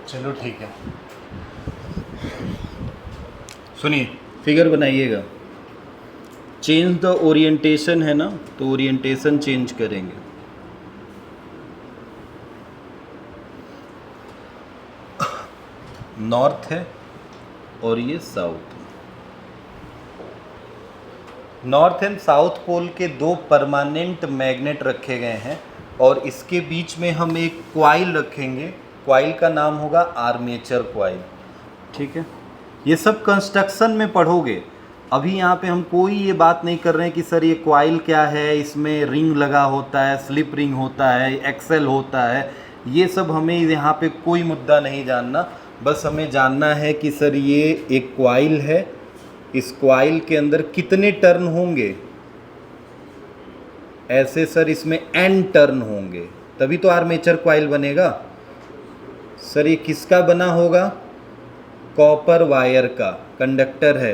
चलो ठीक है, सुनिए, फिगर बनाइएगा। चेंज द ओरिएंटेशन है ना, तो ओरिएंटेशन चेंज करेंगे। नॉर्थ है और ये साउथ है। नॉर्थ एंड साउथ पोल के दो परमानेंट मैग्नेट रखे गए हैं और इसके बीच में हम एक क्वाइल रखेंगे। क्वाइल का नाम होगा आर्मेचर क्वाइल। ठीक है, ये सब कंस्ट्रक्शन में पढ़ोगे। अभी यहाँ पे हम कोई ये बात नहीं कर रहे हैं कि सर ये क्वाइल क्या है, इसमें रिंग लगा होता है, स्लिप रिंग होता है, एक्सेल होता है, ये सब हमें यहाँ पे कोई मुद्दा नहीं जानना। बस हमें जानना है कि सर ये एक क्वाइल है, इस क्वाइल के अंदर कितने टर्न होंगे। ऐसे सर इसमें n टर्न होंगे, तभी तो आर्मेचर क्वाइल बनेगा। सर ये किसका बना होगा? कॉपर वायर का, कंडक्टर है।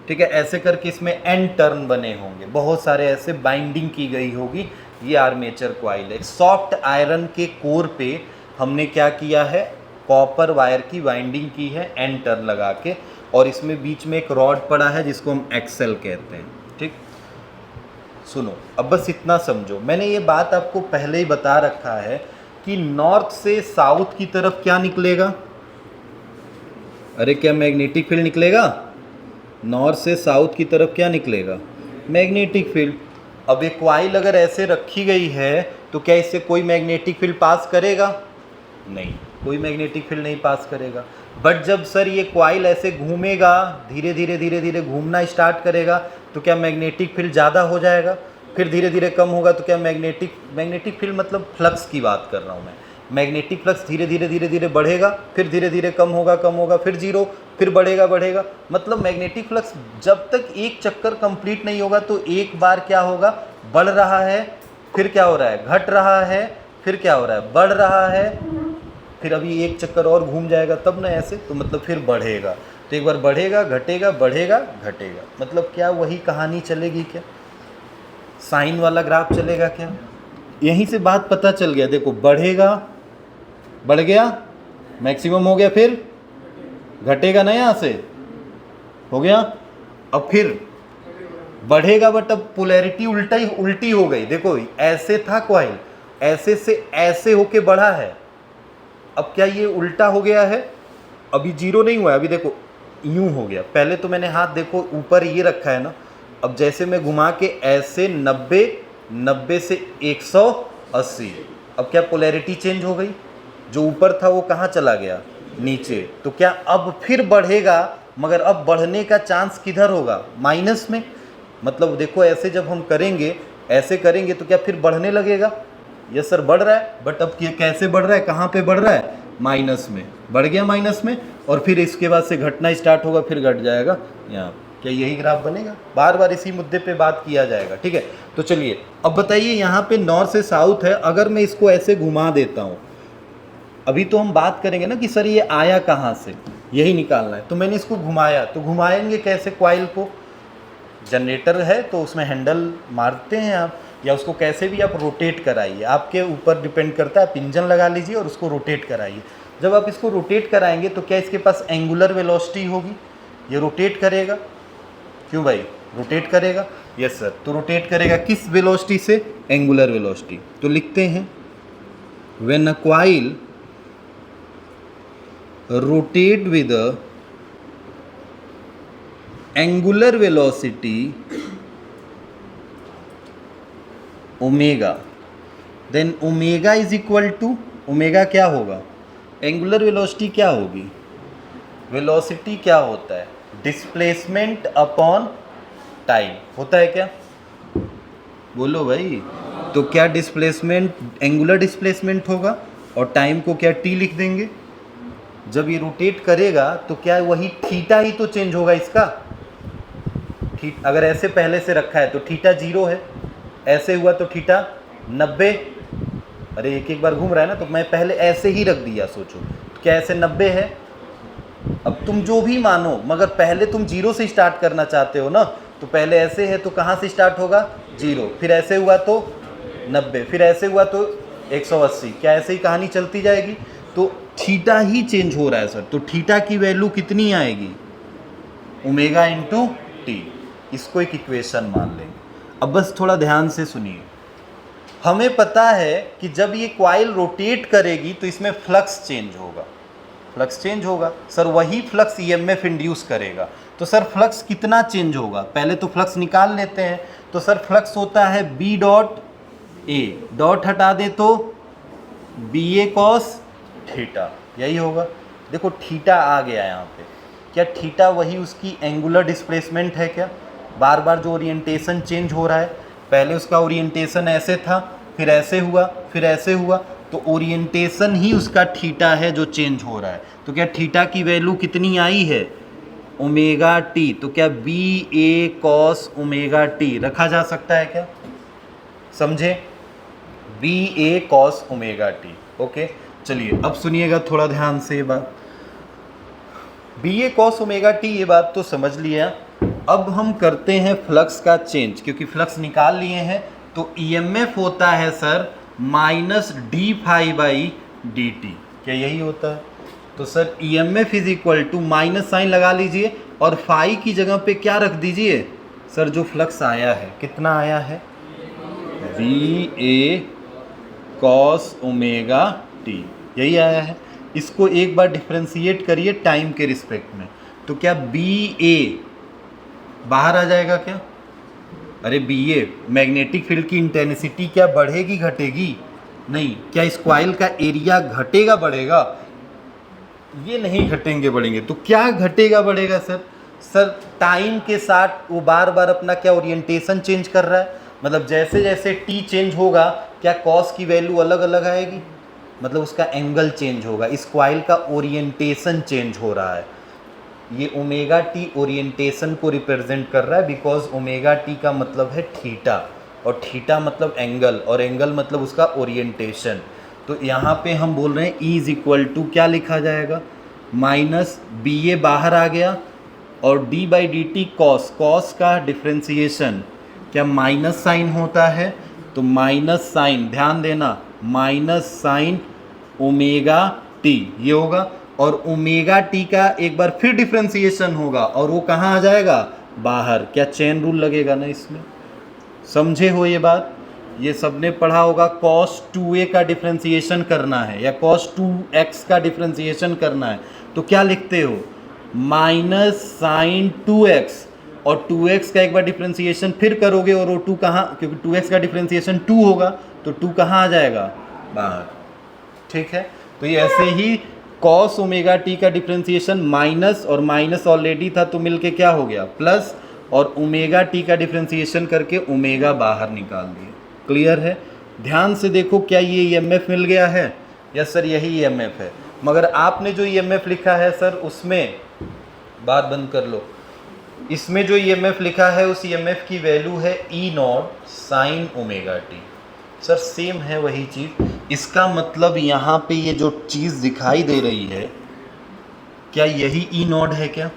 ठीक है, ऐसे करके इसमें n टर्न बने होंगे, बहुत सारे ऐसे बाइंडिंग की गई होगी। ये आर्मेचर क्वाइल है। सॉफ्ट आयरन के कोर पे हमने क्या किया है, कॉपर वायर की वाइंडिंग की है n टर्न लगा के, और इसमें बीच में एक रॉड पड़ा है जिसको हम एक्सेल कहते हैं। ठीक, सुनो अब बस इतना समझो। मैंने ये बात आपको पहले ही बता रखा है कि नॉर्थ से साउथ की तरफ क्या निकलेगा। अरे क्या मैग्नेटिक फील्ड निकलेगा? नॉर्थ से साउथ की तरफ क्या निकलेगा? Magnetic field. अब एक कॉइल अगर ऐसे रखी गई है तो क्या इससे कोई मैग्नेटिक फील्ड पास करेगा? नहीं, कोई मैग्नेटिक फील्ड नहीं पास करेगा। बट जब सर ये कॉइल ऐसे घूमेगा, धीरे धीरे धीरे धीरे घूमना स्टार्ट करेगा, तो क्या मैग्नेटिक फील्ड ज़्यादा हो जाएगा, फिर धीरे धीरे कम होगा। तो क्या मैग्नेटिक फील्ड मतलब फ्लक्स की बात कर रहा हूँ मैं। मैग्नेटिक फ्लक्स धीरे धीरे बढ़ेगा, फिर धीरे धीरे कम होगा, फिर जीरो, फिर बढ़ेगा। मतलब मैग्नेटिक फ्लक्स जब तक एक चक्कर कंप्लीट नहीं होगा तो एक बार क्या होगा, बढ़ रहा है, फिर क्या हो रहा है, घट रहा है, फिर क्या हो रहा है, बढ़ रहा है, फिर अभी एक चक्कर और घूम जाएगा तब ना ऐसे, तो मतलब फिर बढ़ेगा। तो एक बार बढ़ेगा, घटेगा, बढ़ेगा, घटेगा, मतलब क्या वही कहानी चलेगी क्या? साइन वाला ग्राफ चलेगा क्या? यहीं से बात पता चल गया। देखो, बढ़ेगा, बढ़ गया, मैक्सिमम हो गया, फिर घटेगा ना, यहाँ से हो गया, अब फिर बढ़ेगा, बट अब पोलैरिटी उल्टी हो गई। देखो, ऐसे था कॉइल, ऐसे से ऐसे होके बढ़ा है, अब क्या ये उल्टा हो गया है? अभी जीरो नहीं हुआ है, अभी देखो यूं हो गया। पहले तो मैंने हाथ देखो ऊपर ये रखा है ना, अब जैसे मैं घुमा के ऐसे 90 से 180, अब क्या पोलैरिटी चेंज हो गई? जो ऊपर था वो कहाँ चला गया? नीचे। तो क्या अब फिर बढ़ेगा, मगर अब बढ़ने का चांस किधर होगा? माइनस में। मतलब देखो, ऐसे जब हम करेंगे, ऐसे करेंगे तो क्या फिर बढ़ने लगेगा? यस सर, बढ़ रहा है, बट अब कैसे बढ़ रहा है, कहाँ पे बढ़ रहा है? माइनस में। बढ़ गया माइनस में, और फिर इसके बाद से घटना स्टार्ट होगा, फिर घट जाएगा यहाँ। क्या यही ग्राफ बनेगा? बार बार इसी मुद्दे पे बात किया जाएगा। ठीक है, तो चलिए अब बताइए, यहाँ पे नॉर्थ से साउथ है, अगर मैं इसको ऐसे घुमा देता हूँ, अभी तो हम बात करेंगे ना कि सर ये आया कहाँ से, यही निकालना है। तो मैंने इसको घुमाया, तो घुमाएंगे कैसे कॉइल को? जनरेटर है तो उसमें हैंडल मारते हैं आप, या उसको कैसे भी आप रोटेट कराइए, आपके ऊपर डिपेंड करता है। आप इंजन लगा लीजिए और उसको रोटेट कराइए। जब आप इसको रोटेट कराएंगे तो क्या इसके पास एंगुलर वेलोसिटी होगी? ये रोटेट करेगा। क्यों भाई? रोटेट करेगा। यस सर, तो रोटेट करेगा किस वेलोसिटी से? Angular velocity. तो लिखते हैं, when a coil rotate with a angular velocity omega, then omega is equal to, omega क्या होगा? एंगुलर वेलोसिटी क्या होगी? वेलोसिटी क्या होता है? डिस्प्लेसमेंट अपॉन टाइम होता है क्या? बोलो भाई। तो क्या डिस्प्लेसमेंट एंगुलर डिस्प्लेसमेंट होगा, और टाइम को क्या टी लिख देंगे। जब ये रोटेट करेगा तो क्या वही थीटा ही तो चेंज होगा इसका। अगर ऐसे पहले से रखा है तो थीटा 0 है, ऐसे हुआ तो थीटा 90। अरे एक बार घूम रहा है ना, तो मैं पहले ऐसे ही रख दिया। सोचो, तो क्या ऐसे 90 है? अब तुम जो भी मानो, मगर पहले तुम 0 से स्टार्ट करना चाहते हो ना, तो पहले ऐसे है तो कहाँ से स्टार्ट होगा? 0, फिर ऐसे हुआ तो 90, फिर ऐसे हुआ तो 180। क्या ऐसे ही कहानी चलती जाएगी? तो थीटा ही चेंज हो रहा है सर, तो थीटा की वैल्यू कितनी आएगी, ओमेगा इंटू टी। इसको एक इक्वेशन मान लेंगे। अब बस थोड़ा ध्यान से सुनिए, हमें पता है कि जब ये कॉइल रोटेट करेगी तो इसमें फ्लक्स चेंज होगा, फ्लक्स चेंज होगा सर, वही फ्लक्स ईएमएफ इंड्यूस करेगा। तो सर फ्लक्स कितना चेंज होगा, पहले तो फ्लक्स निकाल लेते हैं। तो सर फ्लक्स होता है बी डॉट ए, डॉट हटा दे तो बी ए कॉस थीटा, यही होगा। देखो थीटा आ गया यहाँ पे, क्या थीटा वही उसकी एंगुलर डिस्प्लेसमेंट है क्या, बार बार जो ओरिएंटेशन चेंज हो रहा है, पहले उसका ओरिएंटेशन ऐसे था, फिर ऐसे हुआ, फिर ऐसे हुआ, तो ओरिएंटेशन ही उसका थीटा है जो चेंज हो रहा है। तो क्या थीटा की वैल्यू कितनी आई है, ओमेगा टी। तो क्या बी ए कॉस ओमेगा टी रखा जा सकता है क्या, समझे, बी ए कॉस ओमेगा टी। ओके चलिए अब सुनिएगा थोड़ा ध्यान से ये बात, बी ए कॉस ओमेगा टी, ये बात तो समझ लिया। अब हम करते हैं फ्लक्स का चेंज, क्योंकि फ्लक्स निकाल लिए हैं। तो ईएमएफ होता है sir minus D phi by D T, क्या यही होता है। तो sir EMF is equal to, minus sign लगा लीजिए और फाई की जगह पे क्या रख दीजिए सर, जो फ्लक्स आया है कितना आया है, बी ए कॉस ओमेगा टी, यही आया है। इसको एक बार डिफ्रेंशिएट करिए टाइम के रिस्पेक्ट में, तो क्या बी ए बाहर आ जाएगा क्या, अरे बी ए मैग्नेटिक फील्ड की इंटेंसिटी क्या बढ़ेगी घटेगी, नहीं, क्या इस कॉइल का एरिया घटेगा बढ़ेगा, ये नहीं घटेंगे बढ़ेंगे। तो क्या घटेगा बढ़ेगा सर, सर टाइम के साथ वो बार बार अपना क्या ओरिएंटेशन चेंज कर रहा है, मतलब जैसे जैसे टी चेंज होगा क्या कॉस की वैल्यू अलग अलग आएगी, मतलब उसका एंगल चेंज होगा, इस कॉइल का ओरिएंटेशन चेंज हो रहा है। ये ओमेगा टी ओरिएंटेशन को रिप्रेजेंट कर रहा है, बिकॉज ओमेगा टी का मतलब है थीटा, और थीटा मतलब एंगल, और एंगल मतलब उसका ओरिएंटेशन। तो यहाँ पे हम बोल रहे हैं E इज इक्वल टू क्या लिखा जाएगा, माइनस बी ए बाहर आ गया और D by D T cos, cos का डिफ्रेंसिएशन क्या माइनस साइन होता है, तो माइनस साइन, ध्यान देना, माइनस साइन ओमेगा टी ये होगा, और ओमेगा टी का एक बार फिर डिफ्रेंसिएशन होगा और वो कहाँ आ जाएगा, बाहर। क्या चेन रूल लगेगा ना इसमें, समझे हो ये बात, ये सबने पढ़ा होगा। cos 2a का डिफ्रेंसिएशन करना है या cos 2x का डिफ्रेंसिएशन करना है, तो क्या लिखते हो, माइनस साइन 2x, और 2x का एक बार डिफ्रेंसिएशन फिर करोगे और वो 2 कहाँ, क्योंकि 2x का डिफ्रेंसिएशन 2 होगा तो 2 कहाँ आ जाएगा, बाहर, ठीक है। तो ये ऐसे ही cos ओमेगा टी का डिफ्रेंसिएशन माइनस, और माइनस ऑलरेडी था तो मिलके क्या हो गया प्लस, और ओमेगा टी का डिफ्रेंसिएशन करके ओमेगा बाहर निकाल दिए। क्लियर है, ध्यान से देखो, क्या ये ईएमएफ मिल गया है, यस सर यही ईएमएफ है, मगर आपने जो ईएमएफ लिखा है सर उसमें, बात बंद कर लो, इसमें जो ईएमएफ लिखा है उस ईएमएफ की वैल्यू है E not sine omega T. Sir same है वही चीज़, इसका मतलब यहाँ पे ये जो चीज़ दिखाई दे रही है क्या यही ई नॉट है क्या,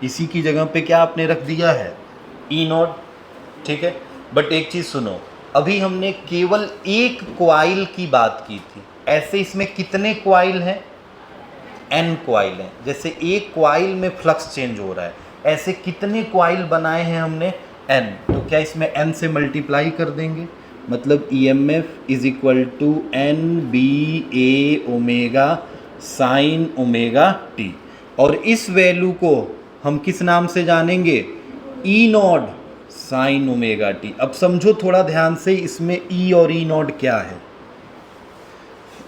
इसी की जगह पे क्या आपने रख दिया है ई नॉट, ठीक है। बट एक चीज़ सुनो, अभी हमने केवल एक कॉइल की बात की थी, ऐसे इसमें कितने कॉइल हैं, n कॉइल हैं, जैसे एक कॉइल में फ्लक्स चेंज हो रहा है, ऐसे कितने कॉइल बनाए हैं हमने n, तो क्या इसमें n से मल्टीप्लाई कर देंगे, मतलब EMF is equal to N B A omega sine omega T, और इस वैल्यू को हम किस नाम से जानेंगे, E not sine omega T. अब समझो थोड़ा ध्यान से, इसमें ई और ई नॉट क्या है,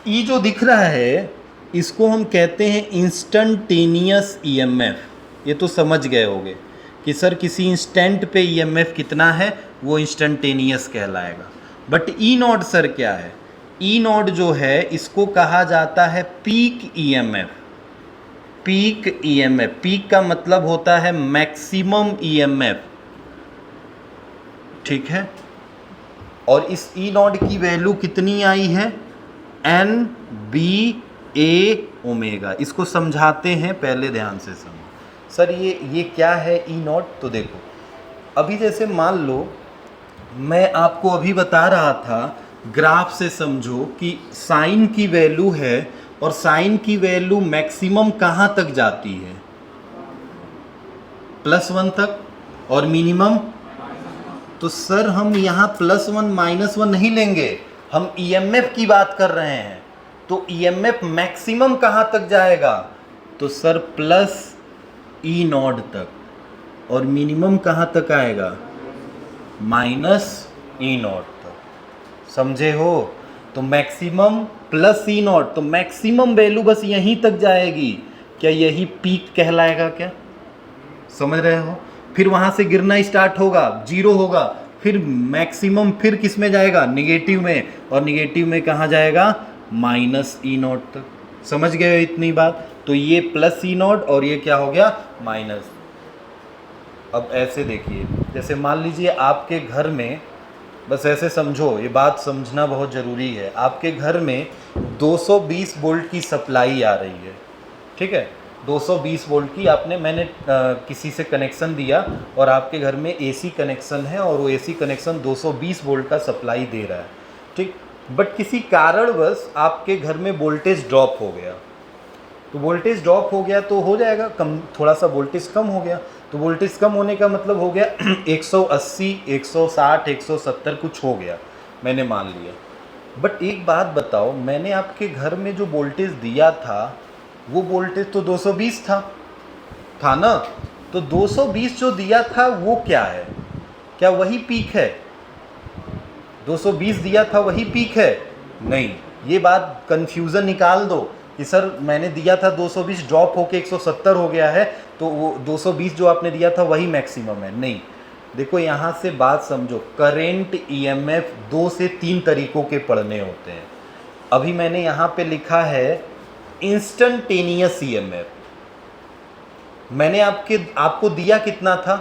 ई जो दिख रहा है इसको हम कहते हैं इंस्टंटेनियस ईएमएफ। ये तो समझ गए होंगे कि सर किसी इंस्टेंट पे ईएमएफ कितना है, वो इंस्टंटेनियस कहलाएगा। बट ई नॉट सर क्या है, ई नॉट जो है इसको कहा जाता है peak EMF. Peak EMF, peak का मतलब होता है मैक्सिमम ईएमएफ, ठीक है। और इस ई नॉट की वैल्यू कितनी आई है, एन बी ए ओमेगा। इसको समझाते हैं, पहले ध्यान से समझो। सर ये क्या है ई नॉट, तो देखो अभी जैसे मान लो मैं आपको अभी बता रहा था ग्राफ से समझो कि साइन की वैल्यू है और साइन की वैल्यू मैक्सिमम कहां तक जाती है, +1 तक, और मिनिमम, तो सर हम यहाँ +1 -1 नहीं लेंगे, हम ईएमएफ की बात कर रहे हैं। तो ईएमएफ मैक्सिमम कहाँ तक जाएगा, तो सर +E0 तक, और मिनिमम कहाँ तक आएगा, -E0 तक। समझे हो? तो मैक्सिमम +E0, तो मैक्सिमम वैल्यू बस यहीं तक जाएगी। क्या यही पीक कहलाएगा क्या? समझ रहे हो? फिर वहां से गिरना स्टार्ट होगा, 0 होगा, फिर मैक्सिमम फिर किस में जाएगा, निगेटिव में, और निगेटिव में कहाँ जाएगा, -E0 तक। समझ गए हो इतनी बात? तो ये +E0 और ये क्या हो गया, माइनस। अब ऐसे देखिए, जैसे मान लीजिए आपके घर में, बस ऐसे समझो, ये बात समझना बहुत ज़रूरी है। आपके घर में 220 वोल्ट की सप्लाई आ रही है, ठीक है, 220 वोल्ट की मैंने किसी से कनेक्शन दिया और आपके घर में एसी कनेक्शन है और वो एसी कनेक्शन 220 वोल्ट का सप्लाई दे रहा है, ठीक। बट किसी कारणवश आपके घर में वोल्टेज ड्रॉप हो गया, तो वोल्टेज ड्रॉप हो गया तो हो जाएगा कम, थोड़ा सा वोल्टेज कम हो गया, तो वोल्टेज कम होने का मतलब हो गया 180, 160, 170 कुछ हो गया, मैंने मान लिया। बट एक बात बताओ, मैंने आपके घर में जो वोल्टेज दिया था वो वोल्टेज तो 220 था ना, तो 220 जो दिया था वो क्या है, क्या वही पीक है? 220 दिया था वही पीक है? नहीं, ये बात कंफ्यूजन निकाल दो कि सर मैंने दिया था 220, ड्रॉप होके 170 हो गया है, तो वो 220 जो आपने दिया था वही मैक्सिमम है। नहीं, देखो यहाँ से बात समझो, करेंट ईएमएफ 2 से 3 तरीकों के पढ़ने होते हैं। अभी मैंने यहाँ पे लिखा है इंस्टेंटेनियस ईएमएफ। मैंने आपको दिया कितना था,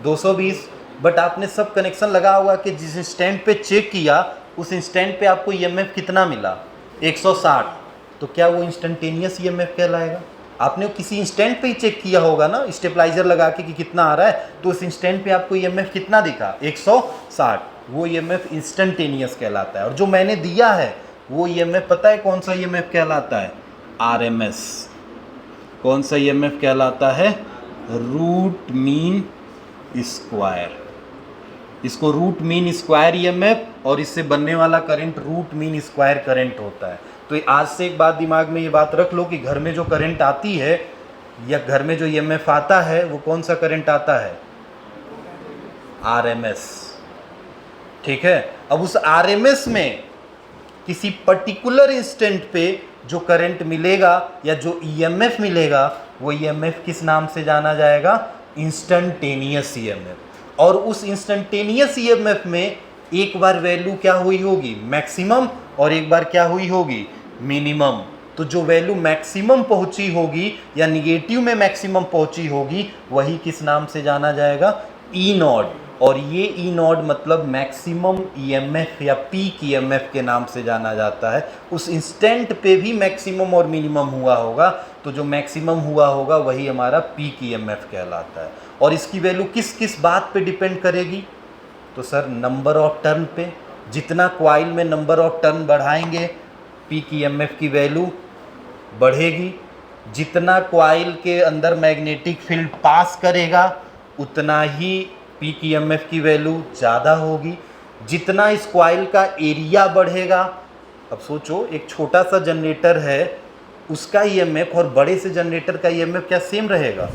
220, बट आपने सब कनेक्शन लगा हुआ कि जिस इंस्टेंट पे चेक किया उस इंस्टेंट पे आपको ईएमएफ कितना मिला, 160, तो क्या वो इंस्टेंटेनियस ईएमएफ कहलाएगा? आपने किसी इंस्टेंट पे ही चेक किया होगा ना, स्टेबलाइजर लगा के कि कितना आ रहा है, तो उस इंस्टेंट पे आपको ईएमएफ कितना दिखा, 160, वो ईएमएफ इंस्टेंटेनियस कहलाता है। और जो मैंने दिया है वो ईएमएफ पता है कौन सा ईएमएफ कहलाता है, आरएमएस। कौन सा ईएमएफ कहलाता है, रूट मीन स्क्वायर। इसको रूट मीन स्क्वायर ईएमएफ, और इससे बनने वाला current root mean square current होता है। तो आज से एक बात दिमाग में ये बात रख लो कि घर में जो करंट आती है या घर में जो ईएमएफ आता है वो कौन सा करंट आता है, आरएमएस, ठीक है। अब उस आरएमएस में किसी पर्टिकुलर इंस्टेंट पे जो करंट मिलेगा या जो ईएमएफ मिलेगा वो ईएमएफ किस नाम से जाना जाएगा, इंस्टेंटेनियस ईएमएफ। और उस इंस्टेंटेनियस ईएमएफ में एक बार वैल्यू क्या हुई होगी, मैक्सिमम, और एक बार क्या हुई होगी, मिनिमम। तो जो वैल्यू मैक्सिमम पहुंची होगी या निगेटिव में मैक्सिमम पहुंची होगी वही किस नाम से जाना जाएगा, ई नॉट। और ये ई नॉट मतलब मैक्सिमम ईएमएफ या पीक ईएमएफ के नाम से जाना जाता है। उस इंस्टेंट पे भी मैक्सिमम और मिनिमम हुआ होगा, तो जो मैक्सिमम हुआ होगा वही हमारा पीक ईएमएफ कहलाता है। और इसकी वैल्यू किस किस बात पे डिपेंड करेगी, तो सर नंबर ऑफ टर्न पे। जितना कॉइल में नंबर ऑफ टर्न बढ़ाएंगे पीक ईएमएफ की वैल्यू बढ़ेगी, जितना कॉइल के अंदर मैग्नेटिक फील्ड पास करेगा उतना ही पीक ईएमएफ की वैल्यू ज़्यादा होगी। जितना इस कॉइल का एरिया बढ़ेगा, अब सोचो एक छोटा सा जनरेटर है उसका ईएमएफ और बड़े से जनरेटर का ईएमएफ क्या सेम रहेगा,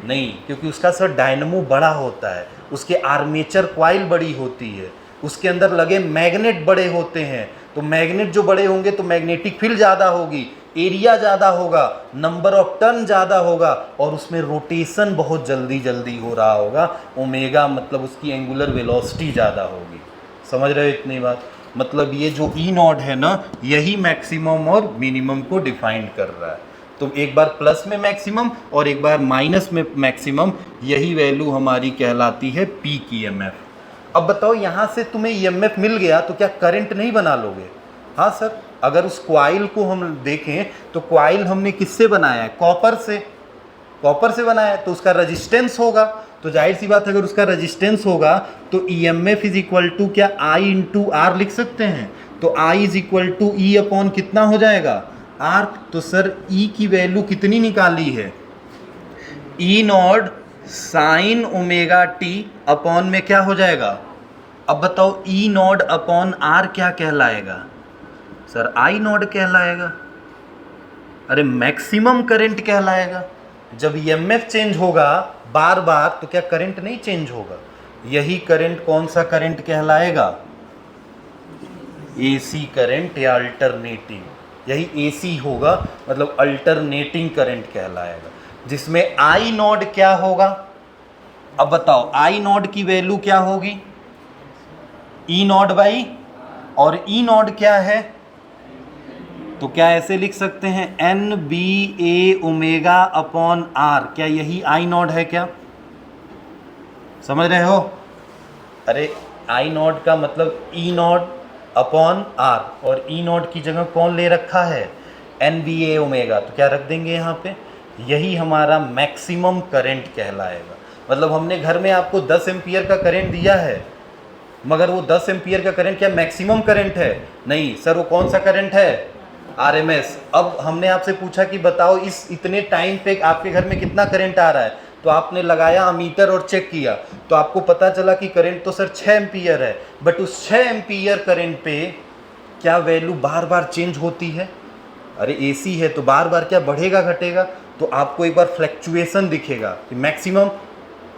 नहीं, क्योंकि उसका सर डायनमो बड़ा होता है, उसके आर्मेचर कॉइल बड़ी होती है, उसके अंदर लगे मैग्नेट बड़े होते हैं। तो मैग्नेट जो बड़े होंगे तो मैग्नेटिक फील्ड ज़्यादा होगी, एरिया ज़्यादा होगा, नंबर ऑफ टर्न ज़्यादा होगा, और उसमें रोटेशन बहुत जल्दी जल्दी हो रहा होगा। ओमेगा मतलब उसकी एंगुलर वेलोसिटी ज़्यादा होगी। समझ रहे हो इतनी बात? मतलब ये जो ई नॉट है ना, यही मैक्सिमम और मिनिमम को डिफाइन कर रहा है। तो एक बार प्लस में मैक्सिमम और एक बार माइनस में मैक्सिमम, यही वैल्यू हमारी कहलाती है पीक ईएमएफ। अब बताओ यहाँ से तुम्हें ईएमएफ मिल गया तो क्या करंट नहीं बना लोगे? हाँ सर, अगर उस कॉइल को हम देखें तो कॉइल हमने किससे बनाया है, कॉपर से। कॉपर से बनाया है तो उसका रेजिस्टेंस होगा, तो जाहिर सी बात अगर उसका रेजिस्टेंस होगा तो ईएमएफ इज इक्वल टू क्या आई इंटू आर लिख सकते हैं। तो I is equal to E upon कितना हो जाएगा आर। तो सर ई की वैल्यू कितनी निकाली है E not sine omega T upon में क्या हो जाएगा। अब बताओ ई नॉट अपॉन आर क्या कहलाएगा सर आई नॉट कहलाएगा। अरे मैक्सिमम करंट कहलाएगा। जब ईएमएफ चेंज होगा बार बार तो क्या करंट नहीं चेंज होगा। यही करंट कौन सा करंट कहलाएगा एसी करंट या अल्टरनेटिंग। यही एसी होगा मतलब अल्टरनेटिंग करंट कहलाएगा जिसमें आई नॉट क्या होगा। अब बताओ आई नॉट की वैल्यू क्या होगी ई नॉट बाई और ई नॉट क्या है तो क्या ऐसे लिख सकते हैं N B A omega upon R. क्या यही आई नॉट है क्या समझ रहे हो। अरे आई नॉट का मतलब ई नॉट अपॉन आर और ई नॉट की जगह कौन ले रखा है एन बी ए ओमेगा। तो क्या रख देंगे यहाँ पे यही हमारा मैक्सिमम करंट कहलाएगा। मतलब हमने घर में आपको 10 एम्पियर का करंट दिया है मगर वो 10 एम्पियर का करंट क्या मैक्सिमम करंट है नहीं सर। वो कौन सा करंट है आरएमएस। अब हमने आपसे पूछा कि बताओ इस इतने टाइम पे आपके घर में कितना करंट आ रहा है तो आपने लगाया अमीटर और चेक किया तो आपको पता चला कि करंट तो सर 6 एम्पियर है। बट उस 6 एम्पियर करंट पे क्या वैल्यू बार बार चेंज होती है। अरे एसी है तो बार बार क्या बढ़ेगा घटेगा। तो आपको एक बार फ्लैक्चुएशन दिखेगा कि मैक्सिमम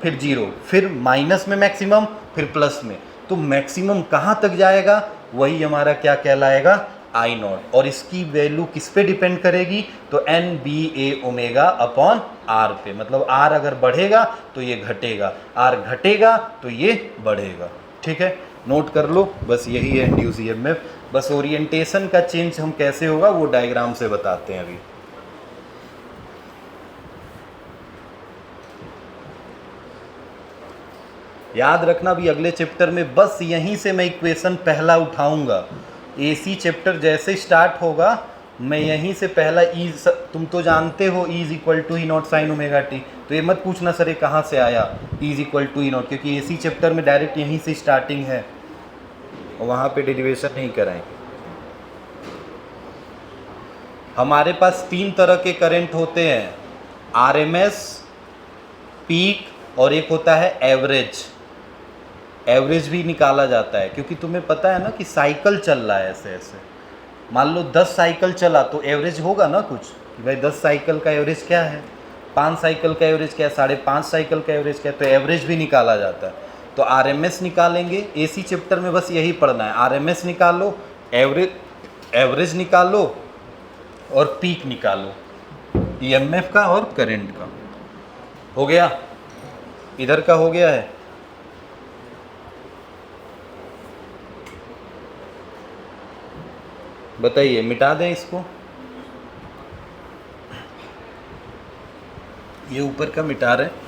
फिर जीरो फिर माइनस में मैक्सिमम फिर प्लस में। तो मैक्सिमम कहाँ तक जाएगा वही हमारा क्या कहलाएगा आई नॉट। और इसकी वैल्यू किस पे डिपेंड करेगी तो N B A omega upon R पे। मतलब आर अगर बढ़ेगा तो ये घटेगा आर घटेगा तो ये बढ़ेगा। ठीक है नोट कर लो बस यही है इंड्यूस ईएमएफ। बस ओरिएंटेशन का चेंज हम कैसे होगा वो डायग्राम से बताते हैं अभी। याद रखना भी अगले चैप्टर में बस यहीं से मैं इक्वेशन पहला उठाऊंगा। एसी चैप्टर जैसे स्टार्ट होगा मैं यहीं से पहला ई तुम तो जानते हो E is equal to E not sine omega T. तो ये मत पूछना सर ये कहाँ से आया E is equal to E not क्योंकि एसी चैप्टर में डायरेक्ट यहीं से स्टार्टिंग है और वहाँ पे डेरिवेशन नहीं कराएंगे। हमारे पास 3 तरह के करंट होते हैं आरएमएस पीक और एक होता है एवरेज। एवरेज भी निकाला जाता है क्योंकि तुम्हें पता है ना कि साइकिल चल रहा है ऐसे ऐसे। मान लो 10 साइकिल चला तो एवरेज होगा ना कुछ कि भाई 10 साइकिल का एवरेज क्या है 5 साइकिल का एवरेज क्या है 5.5 साइकिल का एवरेज क्या है। तो एवरेज भी निकाला जाता है। तो आरएमएस निकालेंगे एसी चैप्टर में बस यही पढ़ना है आरएमएस निकालो एवरेज निकालो और पीक निकालो ईएमएफ का और करंट का। हो गया इधर का हो गया है। बताइए मिटा दें इसको ये ऊपर का मिटा रहे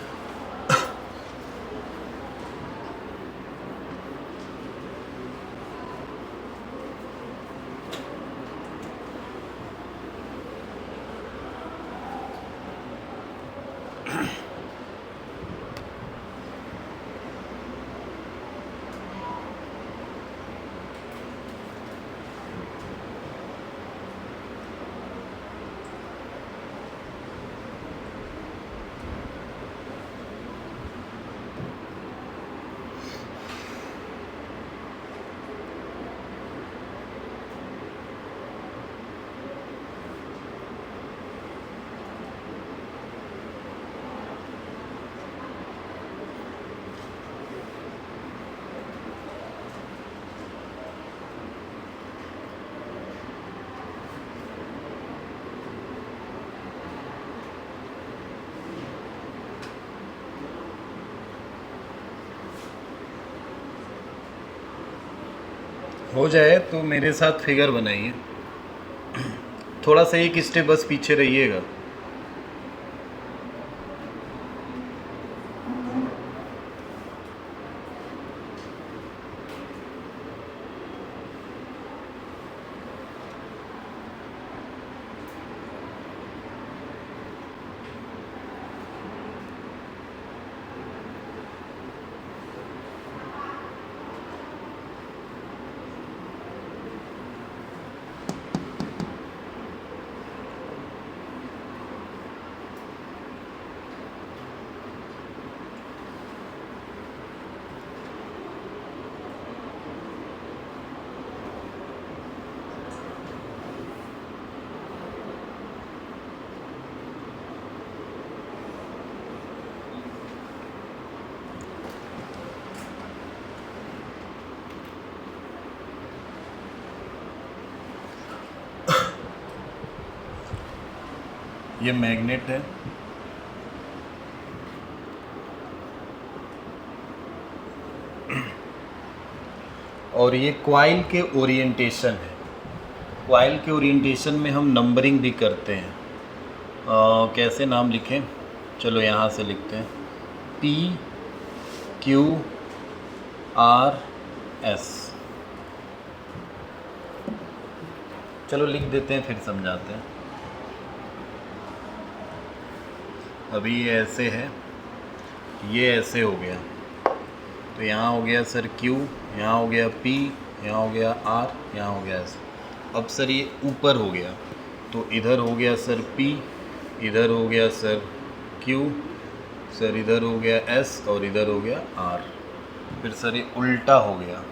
हो जाए तो मेरे साथ फिगर बनाइए। थोड़ा सा एक स्टेप बस पीछे रहिएगा। ये मैग्नेट है, और ये क्वाइल के ओरिएंटेशन है। क्वाइल के ओरिएंटेशन में हम नंबरिंग भी करते हैं। कैसे नाम लिखें, चलो यहाँ से लिखते हैं P Q R S। चलो लिख देते हैं फिर समझाते हैं। अभी ये ऐसे है, ये ऐसे हो गया, तो यहाँ हो गया सर Q, यहाँ हो गया P, यहाँ हो गया R, यहाँ हो गया S। अब सर ये ऊपर हो गया, तो इधर हो गया सर P, इधर हो गया सर Q, सर इधर हो गया S और इधर हो गया R। फिर सर ये उल्टा हो गया,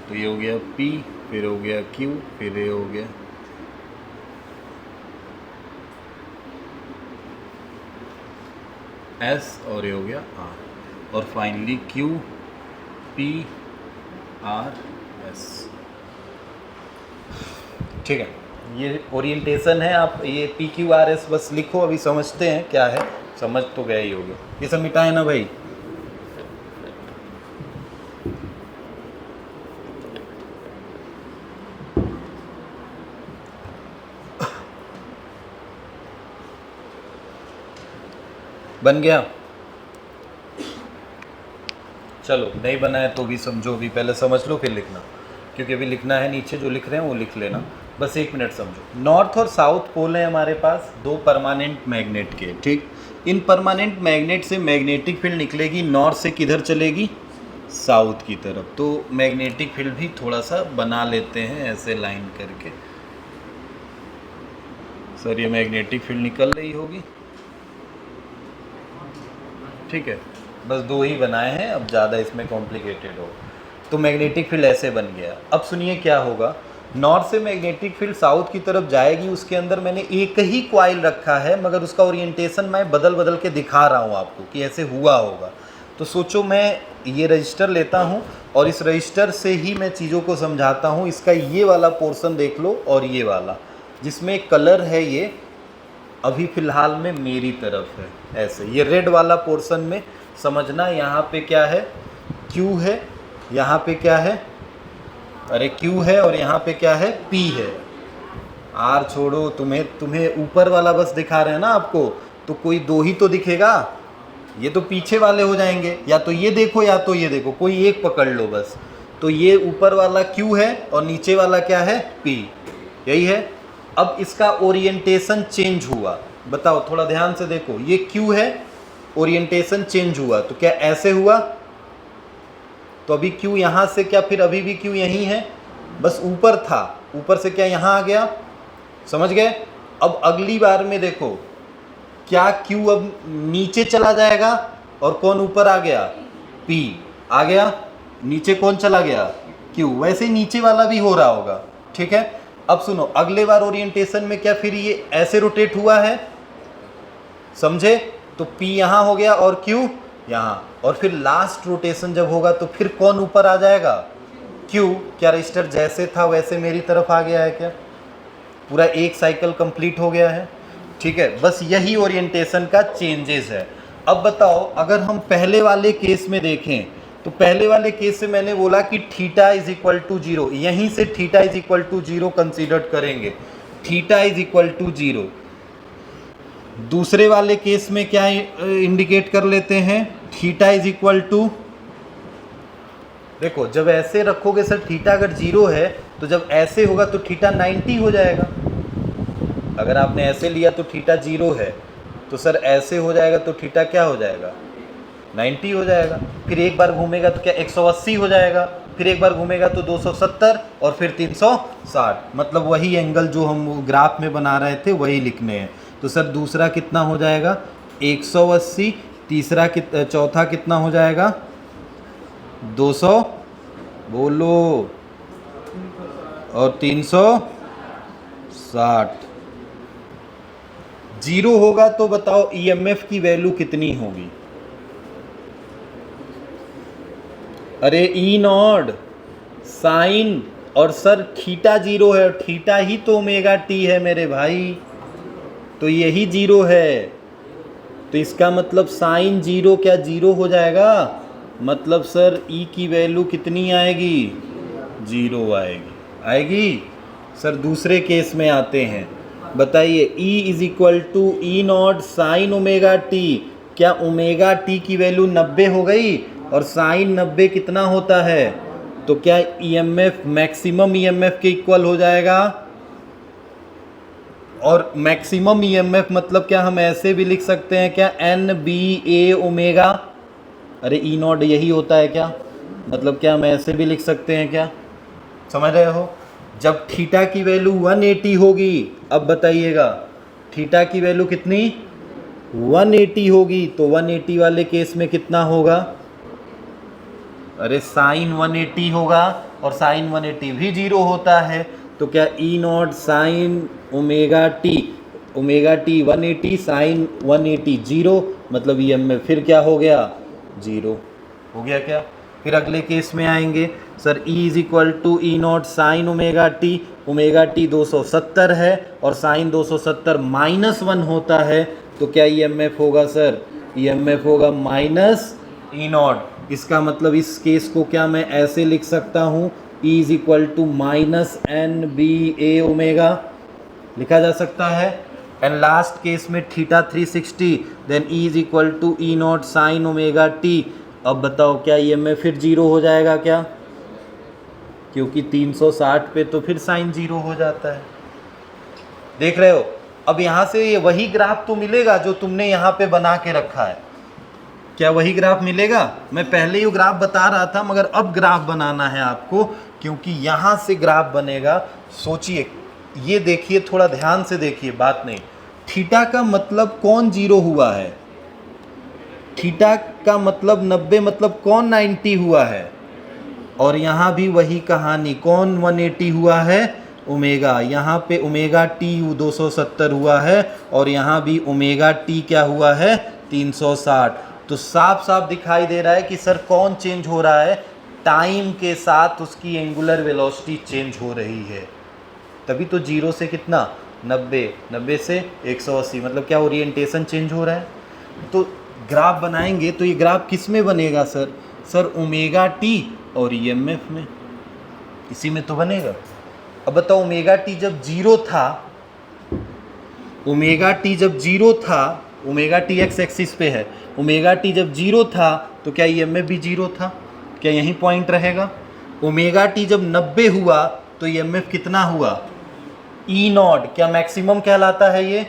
तो ये हो गया P, फिर हो गया Q, फिर ये हो गया S और ये हो गया R, और finally Q P R S। ठीक है, ये ओरिएंटेशन है। आप ये P Q R S बस लिखो, अभी समझते हैं क्या है, समझ तो गए ही होगे। ये सब मिटा है ना भाई। बन गया? चलो नहीं बना है तो भी समझो, अभी पहले समझ लो फिर लिखना, क्योंकि अभी लिखना है, नीचे जो लिख रहे हैं वो लिख लेना। बस 1 मिनट समझो। नॉर्थ और साउथ पोल है हमारे पास, 2 परमानेंट मैग्नेट के। ठीक, इन परमानेंट मैग्नेट से मैग्नेटिक फील्ड निकलेगी, नॉर्थ से किधर चलेगी, साउथ की तरफ। तो मैग्नेटिक फील्ड भी थोड़ा सा बना लेते हैं ऐसे लाइन करके। सर ये मैग्नेटिक फील्ड निकल रही होगी, ठीक है, बस 2 ही बनाए हैं, अब ज़्यादा इसमें कॉम्प्लिकेटेड हो। तो मैग्नेटिक फील्ड ऐसे बन गया। अब सुनिए क्या होगा, नॉर्थ से मैग्नेटिक फील्ड साउथ की तरफ जाएगी, उसके अंदर मैंने एक ही क्वाइल रखा है, मगर उसका ओरिएंटेशन मैं बदल बदल के दिखा रहा हूँ आपको कि ऐसे हुआ होगा। तो सोचो मैं ये रजिस्टर लेता हूँ और इस रजिस्टर से ही मैं चीज़ों को समझाता हूँ। इसका ये वाला पोर्शन देख लो और ये वाला जिसमें कलर है, ये अभी फ़िलहाल में मेरी तरफ है ऐसे। ये रेड वाला पोर्शन में समझना, यहाँ पे क्या है, Q है, यहाँ पे क्या है, अरे Q है, और यहाँ पे क्या है, P है। R छोड़ो, तुम्हें ऊपर वाला बस दिखा रहे हैं ना आपको, तो कोई 2 ही तो दिखेगा, ये तो पीछे वाले हो जाएंगे, या तो ये देखो या तो ये देखो, कोई एक पकड़ लो बस। तो ये ऊपर वाला Q है और नीचे वाला क्या है, P, यही है। अब इसका ओरिएंटेशन चेंज हुआ, बताओ थोड़ा ध्यान से देखो, ये Q है, ओरिएंटेशन चेंज हुआ, तो क्या ऐसे हुआ, तो अभी Q यहाँ से क्या, फिर अभी भी Q यहीं है, बस ऊपर था, ऊपर से क्या यहाँ आ गया, समझ गए। अब अगली बार में देखो, क्या Q अब नीचे चला जाएगा और कौन ऊपर आ गया, P आ गया, नीचे कौन चला गया, Q। वैसे ही नीचे वाला भी हो रहा होगा, ठीक है। अब सुनो, अगले बार ओरिएंटेशन में क्या फिर ये ऐसे रोटेट हुआ है, समझे, तो P यहाँ हो गया और Q यहाँ, और फिर लास्ट रोटेशन जब होगा तो फिर कौन ऊपर आ जाएगा, Q। क्या रजिस्टर जैसे था वैसे मेरी तरफ आ गया है क्या, पूरा एक साइकिल कंप्लीट हो गया है, ठीक है। बस यही ओरिएंटेशन का चेंजेस है। अब बताओ, अगर हम पहले वाले केस में देखें, तो पहले वाले केस से मैंने बोला कि थीटा इज इक्वल टू 0, यहीं से theta is equal to 0 consider करेंगे, थीटा इज इक्वल टू 0। दूसरे वाले केस में क्या इंडिकेट कर लेते हैं, थीटा इज इक्वल टू, देखो जब ऐसे रखोगे सर थीटा अगर 0 है, तो जब ऐसे होगा तो थीटा 90 हो जाएगा। अगर आपने ऐसे लिया तो थीटा 0 है, तो सर ऐसे हो जाएगा तो थीटा क्या हो जाएगा, 90 हो जाएगा। फिर एक बार घूमेगा तो क्या 180 हो जाएगा, फिर एक बार घूमेगा तो 270 और फिर 360, मतलब वही एंगल जो हम ग्राफ में बना रहे थे वही लिखने हैं। तो सर दूसरा कितना हो जाएगा, 180, तीसरा चौथा कितना हो जाएगा, 200, बोलो, और 360। 0 होगा तो बताओ ईएमएफ की वैल्यू कितनी होगी, अरे ई नॉट साइन, और सर थीटा 0 है, थीटा ही तो ओमेगा टी है मेरे भाई, तो यही जीरो है, तो इसका मतलब साइन जीरो क्या जीरो हो जाएगा? मतलब सर ई की वैल्यू कितनी आएगी? जीरो आएगी। आएगी सर। दूसरे केस में आते हैं, बताइए E is equal to E not sine omega t. क्या ओमेगा टी की वैल्यू 90 हो गई? और साइन 90 कितना होता है? तो क्या ईएमएफ मैक्सिमम ईएमएफ के इक्वल हो जाएगा? और मैक्सिमम ईएमएफ मतलब क्या हम ऐसे भी लिख सकते हैं क्या? N B A omega. अरे ई नॉट यही होता है क्या? मतलब क्या हम ऐसे भी लिख सकते हैं क्या? समझ रहे हो? जब थीटा की वैल्यू 180 होगी, अब बताइएगा थीटा की वैल्यू कितनी? 180 होगी, तो 180 वाले केस में कितना होगा? अरे साइन 180 होगा, और साइन 180 भी जीरो होता है। तो क्या E not sine omega T 180 sine 180 zero, मतलब ई में फिर क्या हो गया? जीरो हो गया क्या? फिर अगले केस में आएंगे sir, E is equal to E not sine omega t 270 है और साइन 270 -1 होता है, तो क्या EMF होगा सर? EMF होगा माइनस ई नॉट। इसका मतलब इस केस को क्या मैं ऐसे लिख सकता हूँ? E is equal to minus N B A omega लिखा जा सकता है। एंड लास्ट केस में theta 360, then E is equal to E not sine omega T. अब बताओ क्या EMF फिर जीरो हो जाएगा क्या? क्योंकि 360 पे तो फिर साइन जीरो हो जाता है। देख रहे हो? अब यहाँ से ये वही ग्राफ तो मिलेगा जो तुमने यहाँ पे बना के रखा है। क्या वही ग्राफ मिलेगा? मैं पहले ही ग्राफ बता रहा था, मगर अब ग्राफ बनाना है आपको, क्योंकि यहाँ से ग्राफ बनेगा। सोचिए, ये देखिए, थोड़ा ध्यान से देखिए, बात नहीं। थीटा का मतलब कौन जीरो हुआ है? थीटा का मतलब 90, मतलब कौन 90 हुआ है? और यहाँ भी वही कहानी, कौन 180 हुआ है? ओमेगा। यहाँ पे ओमेगा टी 270 हुआ है, और यहाँ भी ओमेगा टी क्या हुआ है? 360। तो साफ साफ दिखाई दे रहा है कि सर कौन चेंज हो रहा है? टाइम के साथ उसकी एंगुलर वेलोसिटी चेंज हो रही है। तभी तो जीरो से कितना? 90 से 180, मतलब क्या ओरिएंटेशन चेंज हो रहा है। तो ग्राफ बनाएंगे तो ये ग्राफ किस में बनेगा सर? सर ओमेगा टी और EMF में, इसी में तो बनेगा। अब बताओ, ओमेगा टी जब जीरो था, ओमेगा टी जब जीरो था, ओमेगा टी एक्स एक्सिस पे है, ओमेगा टी जब जीरो था तो क्या EMF भी जीरो था? क्या यही पॉइंट रहेगा? ओमेगा टी जब 90 हुआ तो EMF कितना हुआ? ई नॉट। क्या मैक्सिमम कहलाता है ये?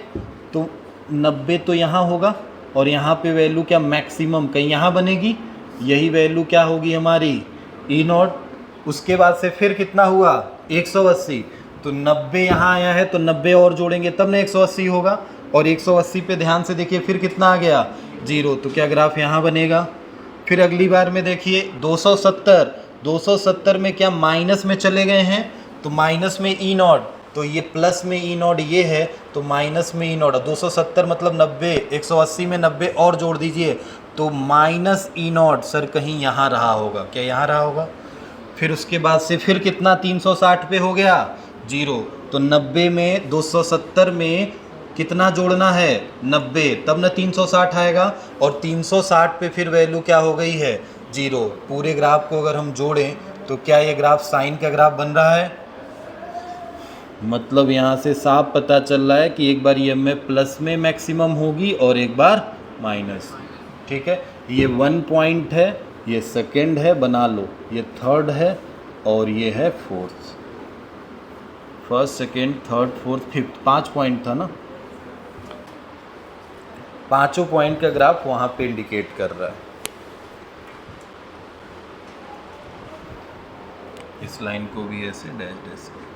तो 90 तो यहाँ होगा, और यहाँ पे वैल्यू क्या मैक्सिमम कहीं यहाँ बनेगी, यही वैल्यू क्या होगी हमारी? ई नॉट। उसके बाद से फिर कितना हुआ? 180। तो 90 यहाँ आया है, तो 90 और जोड़ेंगे तब ना 180 होगा, और 180 पे ध्यान से देखिए फिर कितना आ गया? जीरो। तो क्या ग्राफ यहाँ बनेगा? फिर अगली बार में देखिए 270 में क्या माइनस में चले गए हैं, तो माइनस में ई नॉट, तो ये प्लस में ई नॉट ये है, तो माइनस में ई नॉट। 270 मतलब 90, 180 में 90 और जोड़ दीजिए, तो माइनस ई नॉट। सर कहीं यहाँ रहा होगा, क्या यहाँ रहा होगा? फिर उसके बाद से फिर कितना 360 पे हो गया? जीरो। तो 90 में 270 में कितना जोड़ना है? 90, तब ना 360 आएगा, और 360 पे फिर वैल्यू क्या हो गई है? जीरो। पूरे ग्राफ को अगर हम जोड़ें तो क्या ये ग्राफ साइन का ग्राफ बन रहा है? मतलब यहाँ से साफ पता चल रहा है कि एक बार EMF प्लस में मैक्सिमम होगी और एक बार माइनस। ठीक है, ये 1 पॉइंट है, ये सेकंड है, बना लो, ये थर्ड है, और ये है fourth. First, second, third, fourth, fifth, 5 point था ना। पांचों पॉइंट का ग्राफ वहाँ पे इंडिकेट कर रहा है। इस लाइन को भी ऐसे डैश डैश कर।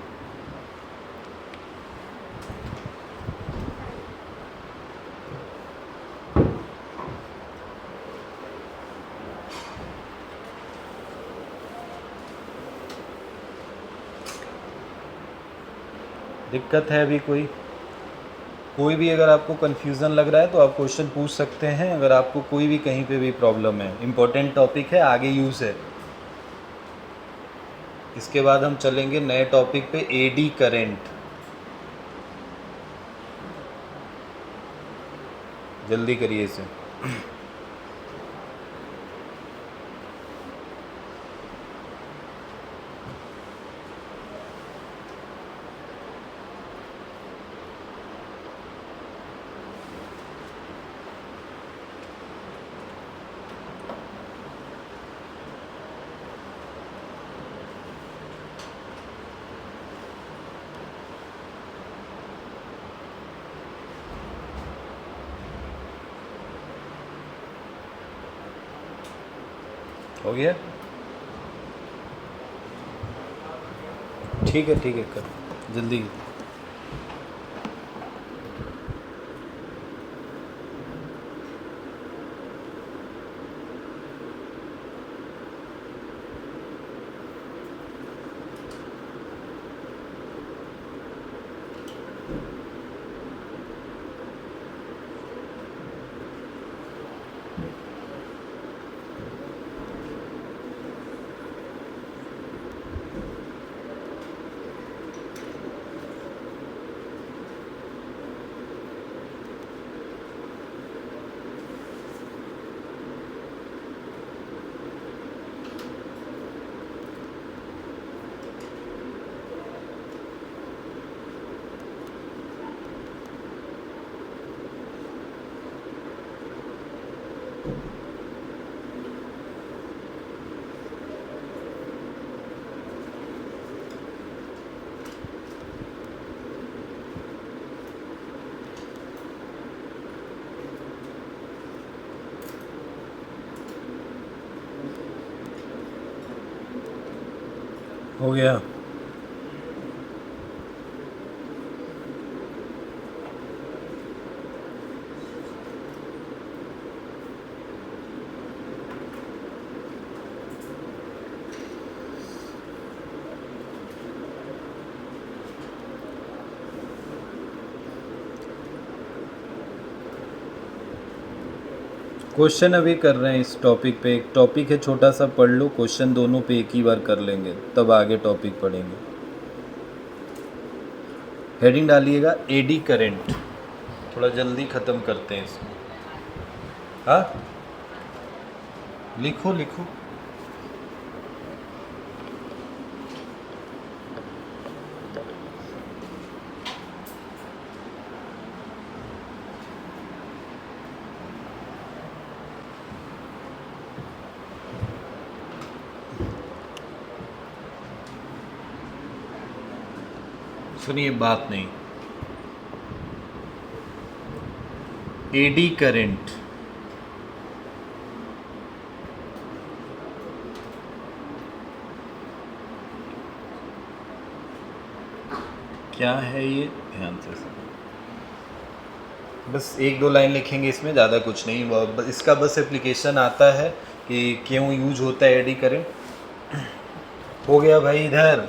दिक्कत है अभी कोई भी अगर आपको कन्फ्यूज़न लग रहा है तो आप क्वेश्चन पूछ सकते हैं। अगर आपको कोई भी कहीं पे भी प्रॉब्लम है, इम्पोर्टेंट टॉपिक है, आगे यूज़ है। इसके बाद हम चलेंगे नए टॉपिक पे, AD करंट। जल्दी करिए इसे। हो गया? ठीक है कर जल्दी। हो गया? क्वेश्चन अभी कर रहे हैं इस टॉपिक पे। एक टॉपिक है छोटा सा, पढ़ लो, क्वेश्चन दोनों पे एक ही बार कर लेंगे, तब आगे टॉपिक पढ़ेंगे। हेडिंग डालिएगा एडी करंट। थोड़ा जल्दी ख़त्म करते हैं इसको। हाँ लिखो लिखो। सुनिए बात नहीं, एडी करंट क्या है ये ध्यान से सुनो। बस एक दो लाइन लिखेंगे इसमें, ज़्यादा कुछ नहीं। इसका बस एप्लीकेशन आता है कि क्यों यूज होता है एडी करंट। हो गया भाई इधर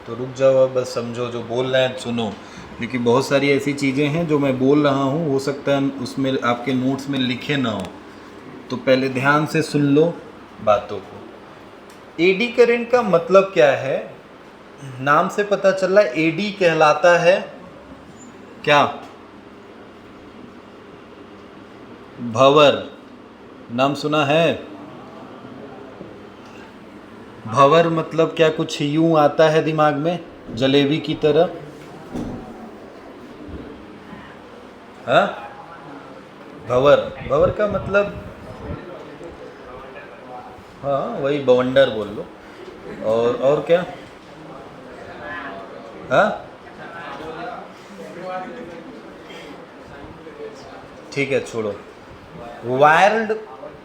तो रुक जाओ, अब बस समझो जो बोल रहे हैं सुनो। लेकिन बहुत सारी ऐसी चीज़ें हैं जो मैं बोल रहा हूँ, हो सकता है उसमें आपके नोट्स में लिखे ना हो, तो पहले ध्यान से सुन लो बातों को। एडी करंट का मतलब क्या है? नाम से पता चल रहा है एडी कहलाता है क्या? भंवर। नाम सुना है? भंवर मतलब क्या? कुछ यूं आता है दिमाग में जलेबी की तरह? हाँ, भंवर। भंवर का मतलब हाँ वही बवंडर बोल लो। और क्या? हाँ ठीक है छोड़ो। वायर्ड।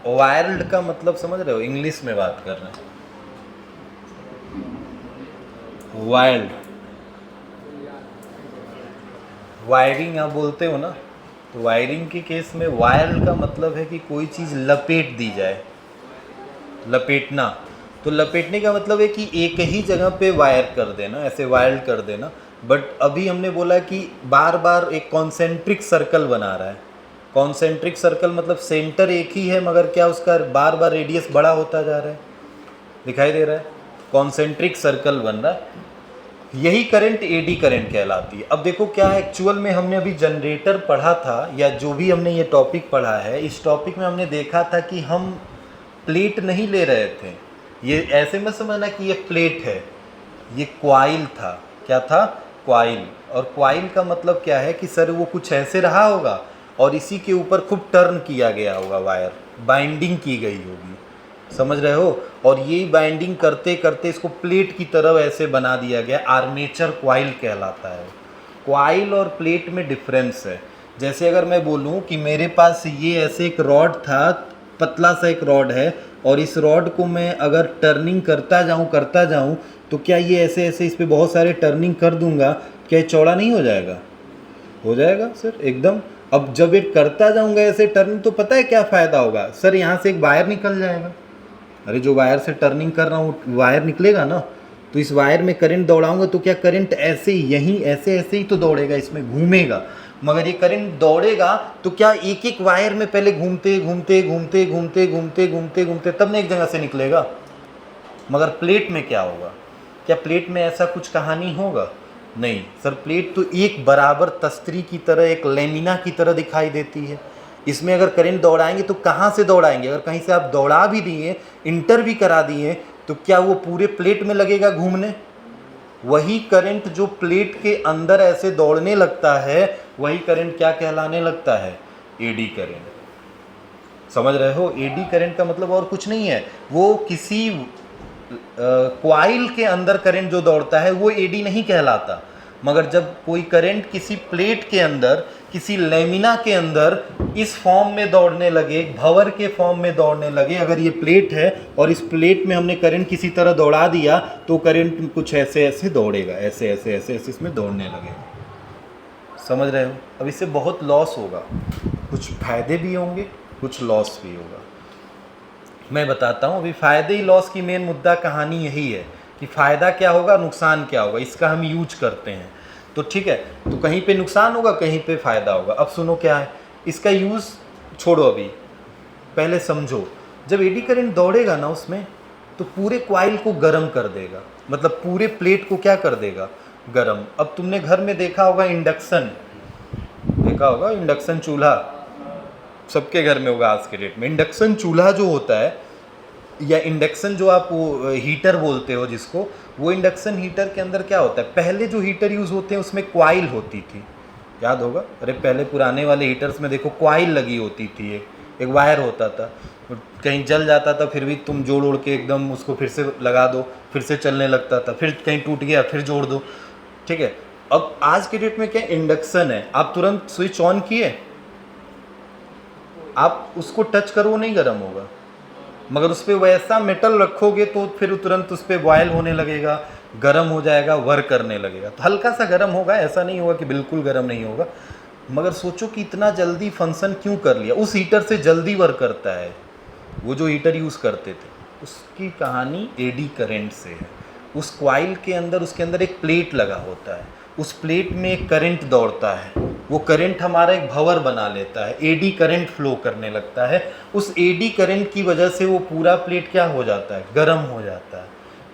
वायर्ड का मतलब समझ रहे हो? इंग्लिश में बात कर रहे हैं। वायर्ड वायरिंग आप बोलते हो ना, तो वायरिंग के केस में वायर्ड का मतलब है कि कोई चीज़ लपेट दी जाए। लपेटना, तो लपेटने का मतलब है कि एक ही जगह पे वायर कर देना, ऐसे वायर कर देना। बट अभी हमने बोला कि बार बार एक कॉन्सेंट्रिक सर्कल बना रहा है। कॉन्सेंट्रिक सर्कल मतलब सेंटर एक ही है, मगर क्या उसका बार बार रेडियस बड़ा होता जा रहा है। दिखाई दे रहा है? कॉन्सेंट्रिक सर्कल बन रहा है। यही करंट एडी करंट कहलाती है। अब देखो क्या है, एक्चुअल में हमने अभी जनरेटर पढ़ा था, या जो भी हमने ये टॉपिक पढ़ा है, इस टॉपिक में हमने देखा था कि हम प्लेट नहीं ले रहे थे। ये ऐसे मत समझना कि ये प्लेट है, ये क्वाइल था। क्या था? क्वाइल। और क्वाइल का मतलब क्या है कि सर वो कुछ ऐसे रहा होगा और इसी के ऊपर खूब टर्न किया गया होगा, वायर बाइंडिंग की गई होगी, समझ रहे हो? और ये बाइंडिंग करते करते इसको प्लेट की तरह ऐसे बना दिया गया, आर्मेचर क्वाइल कहलाता है। क्वाइल और प्लेट में डिफरेंस है। जैसे अगर मैं बोलूँ कि मेरे पास ये ऐसे एक रॉड था, पतला सा एक रॉड है, और इस रॉड को मैं अगर टर्निंग करता जाऊँ तो क्या ये ऐसे ऐसे इस पर बहुत सारे टर्निंग कर दूंगा, क्या ये चौड़ा नहीं हो जाएगा? हो जाएगा सर, एकदम। अब जब ये करता जाऊंगा ऐसे टर्निंग, तो पता है क्या फ़ायदा होगा सर? यहाँ से एक वायर निकल जाएगा। अरे जो वायर से टर्निंग कर रहा हूँ वायर निकलेगा ना, तो इस वायर में करंट दौड़ाऊंगा तो क्या करंट ऐसे यहीं ऐसे ऐसे ही तो दौड़ेगा, इसमें घूमेगा। मगर ये करंट दौड़ेगा तो क्या एक एक वायर में पहले घूमते घूमते घूमते घूमते घूमते घूमते घूमते तब ना एक जगह से निकलेगा। मगर प्लेट में क्या होगा? क्या प्लेट में ऐसा कुछ कहानी होगा? नहीं सर, प्लेट तो एक बराबर तस्तरी की तरह, एक लेमिना की तरह दिखाई देती है। इसमें अगर करंट दौड़ाएंगे तो कहाँ से दौड़ाएंगे? अगर कहीं से आप दौड़ा भी दिए, इंटर भी करा दिए, तो क्या वो पूरे प्लेट में लगेगा घूमने? वही करंट जो प्लेट के अंदर ऐसे दौड़ने लगता है, वही करंट क्या कहलाने लगता है? Eddy current. समझ रहे हो? एडी करंट का मतलब और कुछ नहीं है, वो किसी क्वाइल के अंदर करंट जो दौड़ता है वो एडी नहीं कहलाता। मगर जब कोई करंट किसी प्लेट के अंदर, किसी लेमिना के अंदर इस फॉर्म में दौड़ने लगे, भंवर के फॉर्म में दौड़ने लगे, अगर ये प्लेट है और इस प्लेट में हमने करंट किसी तरह दौड़ा दिया, तो करंट कुछ ऐसे ऐसे दौड़ेगा, ऐसे ऐसे ऐसे ऐसे इसमें दौड़ने लगेगा। समझ रहे हो? अब इससे बहुत लॉस होगा, कुछ फायदे भी होंगे, कुछ लॉस भी होगा। मैं बताता हूँ अभी। फ़ायदे ही लॉस की मेन मुद्दा कहानी यही है कि फ़ायदा क्या होगा, नुकसान क्या होगा, इसका हम यूज करते हैं। तो ठीक है, तो कहीं पे नुकसान होगा, कहीं पे फ़ायदा होगा। अब सुनो क्या है इसका यूज़, छोड़ो अभी, पहले समझो। जब एडी करंट दौड़ेगा ना उसमें, तो पूरे क्वाइल को गर्म कर देगा, मतलब पूरे प्लेट को क्या कर देगा? गर्म। अब तुमने घर में देखा होगा इंडक्शन, देखा होगा इंडक्शन चूल्हा, सबके घर में होगा आज के डेट में। इंडक्शन चूल्हा जो होता है, या इंडक्शन जो आप वो हीटर बोलते हो जिसको, वो इंडक्शन हीटर के अंदर क्या होता है? पहले जो हीटर यूज़ होते हैं उसमें क्वाइल होती थी, याद होगा? अरे पहले पुराने वाले हीटर्स में देखो क्वाइल लगी होती थी, एक वायर होता था, कहीं जल जाता था फिर भी तुम जोड़ उड़ के एकदम उसको फिर से लगा दो, फिर से चलने लगता था, फिर कहीं टूट गया फिर जोड़ दो, ठीक है। अब आज के डेट में क्या इंडक्शन है, आप तुरंत स्विच ऑन किए, आप उसको टच करो वो नहीं गर्म होगा, मगर उस पर वैसा मेटल रखोगे तो फिर तुरंत उस पर बॉयल होने लगेगा, गर्म हो जाएगा, वर्क करने लगेगा। तो हल्का सा गर्म होगा, ऐसा नहीं होगा कि बिल्कुल गर्म नहीं होगा। मगर सोचो कि इतना जल्दी फंक्शन क्यों कर लिया, उस हीटर से जल्दी वर्क करता है। वो जो हीटर यूज़ करते थे उसकी कहानी एडी करंट से है। उस क्वाइल के अंदर, उसके अंदर एक प्लेट लगा होता है, उस प्लेट में एक करंट दौड़ता है, वो करंट हमारा एक भंवर बना लेता है, एडी करंट फ्लो करने लगता है। उस एडी करंट की वजह से वो पूरा प्लेट क्या हो जाता है? गर्म हो जाता है,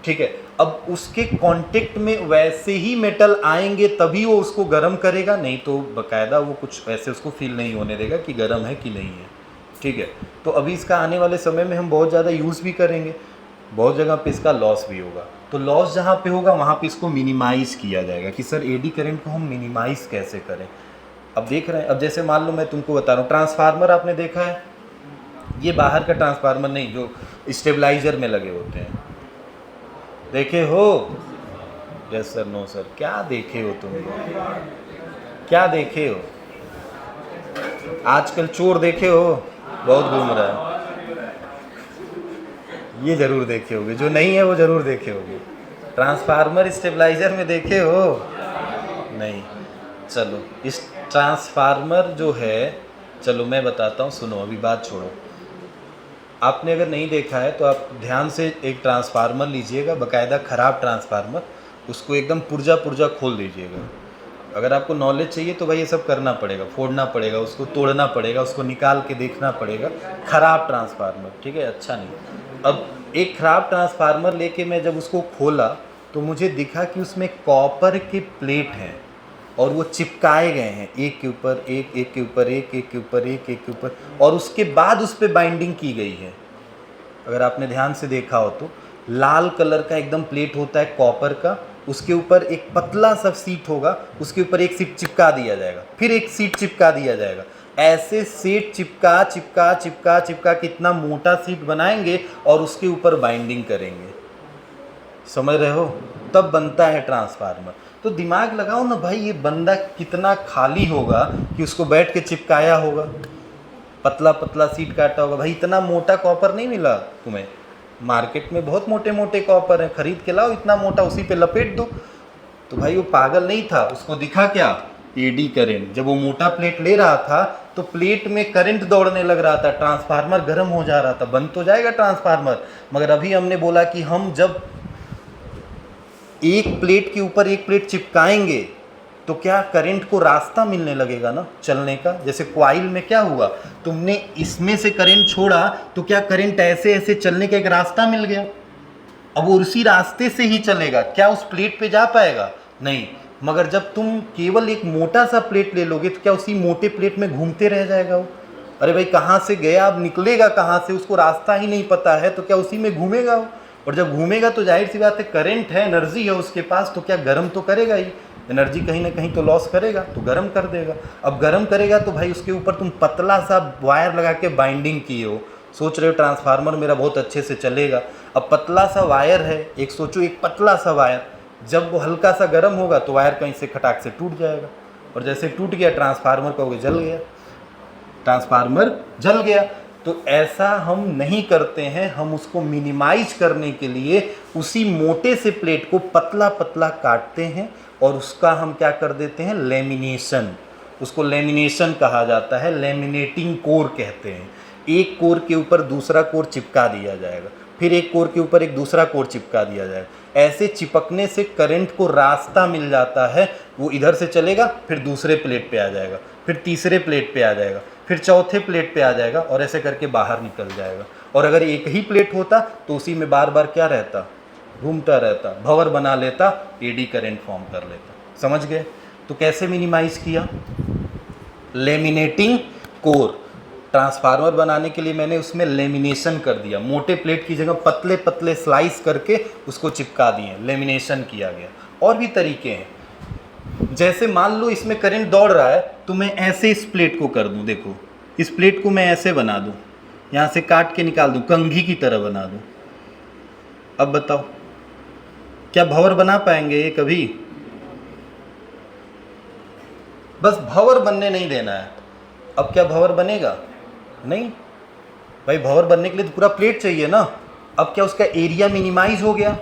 ठीक है। अब उसके कांटेक्ट में वैसे ही मेटल आएंगे तभी वो उसको गर्म करेगा, नहीं तो बकायदा वो कुछ वैसे उसको फील नहीं होने देगा कि गर्म है कि नहीं है, ठीक है। तो अभी इसका आने वाले समय में हम बहुत ज़्यादा यूज़ भी करेंगे, बहुत जगह पे इसका लॉस भी होगा। तो लॉस जहाँ पे होगा वहाँ पे इसको मिनिमाइज़ किया जाएगा कि सर एडी करंट को हम मिनिमाइज़ कैसे करें। अब देख रहे हैं, अब जैसे मान लो मैं तुमको बता रहा हूँ, ट्रांसफार्मर आपने देखा है, ये बाहर का ट्रांसफार्मर नहीं जो स्टेबलाइजर में लगे होते हैं, देखे हो? यस सर, नो सर, क्या देखे हो तुम लोग, क्या देखे हो? आजकल चोर देखे हो, बहुत घूम रहा है, ये जरूर देखे होगे, जो नहीं है वो जरूर देखे होगे। ट्रांसफार्मर स्टेबलाइजर में देखे हो? नहीं। चलो इस ट्रांसफार्मर जो है, चलो मैं बताता हूँ, सुनो अभी बात छोड़ो। आपने अगर नहीं देखा है तो आप ध्यान से एक ट्रांसफार्मर लीजिएगा, बाकायदा ख़राब ट्रांसफार्मर, उसको एकदम पुर्जा पुर्जा खोल दीजिएगा। अगर आपको नॉलेज चाहिए तो भाई ये सब करना पड़ेगा, फोड़ना पड़ेगा, उसको तोड़ना पड़ेगा, उसको निकाल के देखना पड़ेगा। ख़राब ट्रांसफार्मर, ठीक है, अच्छा नहीं। अब एक ख़राब ट्रांसफार्मर लेके मैं जब उसको खोला तो मुझे दिखा कि उसमें कॉपर के प्लेट हैं और वो चिपकाए गए हैं, एक के ऊपर एक, एक के ऊपर एक, एक के ऊपर एक, एक के ऊपर, और उसके बाद उस पर बाइंडिंग की गई है। अगर आपने ध्यान से देखा हो तो लाल कलर का एकदम प्लेट होता है कॉपर का, उसके ऊपर एक पतला सा सीट होगा, उसके ऊपर एक सीट चिपका दिया जाएगा, फिर एक सीट चिपका दिया जाएगा। ऐसे सीट चिपका चिपका चिपका चिपका कितना मोटा सीट बनाएंगे और उसके ऊपर बाइंडिंग करेंगे, समझ रहे हो, तब बनता है ट्रांसफार्मर। तो दिमाग लगाओ ना भाई, ये बंदा कितना खाली होगा कि उसको बैठ के चिपकाया होगा, पतला पतला सीट काटा होगा। भाई इतना मोटा कॉपर नहीं मिला तुम्हें, मार्केट में बहुत मोटे मोटे कॉपर हैं, खरीद के लाओ इतना मोटा, उसी पे लपेट दो। तो भाई वो पागल नहीं था, उसको दिखा क्या, एडी करंट। जब वो मोटा प्लेट ले रहा था तो प्लेट में करंट दौड़ने लग रहा था, ट्रांसफार्मर गर्म हो जा रहा था, बंद तो जाएगा ट्रांसफार्मर। मगर अभी हमने बोला कि हम जब एक प्लेट के ऊपर एक प्लेट चिपकाएंगे तो क्या करंट को रास्ता मिलने लगेगा ना चलने का। जैसे कॉइल में क्या हुआ, तुमने इसमें से करंट छोड़ा तो क्या करंट ऐसे ऐसे चलने का एक रास्ता मिल गया, अब वो उसी रास्ते से ही चलेगा, क्या उस प्लेट पे जा पाएगा, नहीं। मगर जब तुम केवल एक मोटा सा प्लेट ले लोगे तो क्या उसी मोटे प्लेट में घूमते रह जाएगा वो। अरे भाई कहाँ से गया, अब निकलेगा कहाँ से, उसको रास्ता ही नहीं पता है, तो क्या उसी में घूमेगा वो। और जब घूमेगा तो जाहिर सी बात है, करंट है, एनर्जी है उसके पास, तो क्या गर्म तो करेगा ही, एनर्जी कहीं ना कहीं तो लॉस करेगा, तो गर्म कर देगा। अब गर्म करेगा तो भाई उसके ऊपर तुम पतला सा वायर लगा के बाइंडिंग किए हो, सोच रहे हो ट्रांसफार्मर मेरा बहुत अच्छे से चलेगा। अब पतला सा वायर है, एक सोचो एक पतला सा वायर, जब वो हल्का सा गर्म होगा तो वायर कहीं से खटाक से टूट जाएगा, और जैसे टूट गया ट्रांसफार्मर कहोगे जल गया, ट्रांसफार्मर जल गया। तो ऐसा हम नहीं करते हैं, हम उसको मिनिमाइज करने के लिए उसी मोटे से प्लेट को पतला पतला काटते हैं और उसका हम क्या कर देते हैं, लेमिनेशन। उसको लेमिनेशन कहा जाता है, लेमिनेटिंग कोर कहते हैं। एक कोर के ऊपर दूसरा कोर चिपका दिया जाएगा, फिर एक कोर के ऊपर एक दूसरा कोर चिपका दिया जाएगा। ऐसे चिपकने से करंट को रास्ता मिल जाता है, वो इधर से चलेगा, फिर दूसरे प्लेट पे आ जाएगा, फिर तीसरे प्लेट पे आ जाएगा, फिर चौथे प्लेट पे आ जाएगा, और ऐसे करके बाहर निकल जाएगा। और अगर एक ही प्लेट होता तो उसी में बार बार क्या रहता, घूमता रहता, भंवर बना लेता, एडी करंट फॉर्म कर लेता। समझ गए। तो कैसे मिनिमाइज किया, लेमिनेटिंग कोर। ट्रांसफार्मर बनाने के लिए मैंने उसमें लेमिनेशन कर दिया, मोटे प्लेट की जगह पतले पतले स्लाइस करके उसको चिपका दिए, लेमिनेशन किया गया। और भी तरीके हैं, जैसे मान लो इसमें करंट दौड़ रहा है तो मैं ऐसे इस प्लेट को कर दूं, देखो इस प्लेट को मैं ऐसे बना दूं, यहाँ से काट के निकाल दूं, कंघी की तरह बना दूं। अब बताओ क्या भंवर बना पाएंगे ये कभी, बस भंवर बनने नहीं देना है। अब क्या भंवर बनेगा, नहीं भाई, भंवर बनने के लिए तो पूरा प्लेट चाहिए ना। अब क्या उसका एरिया मिनिमाइज हो गया,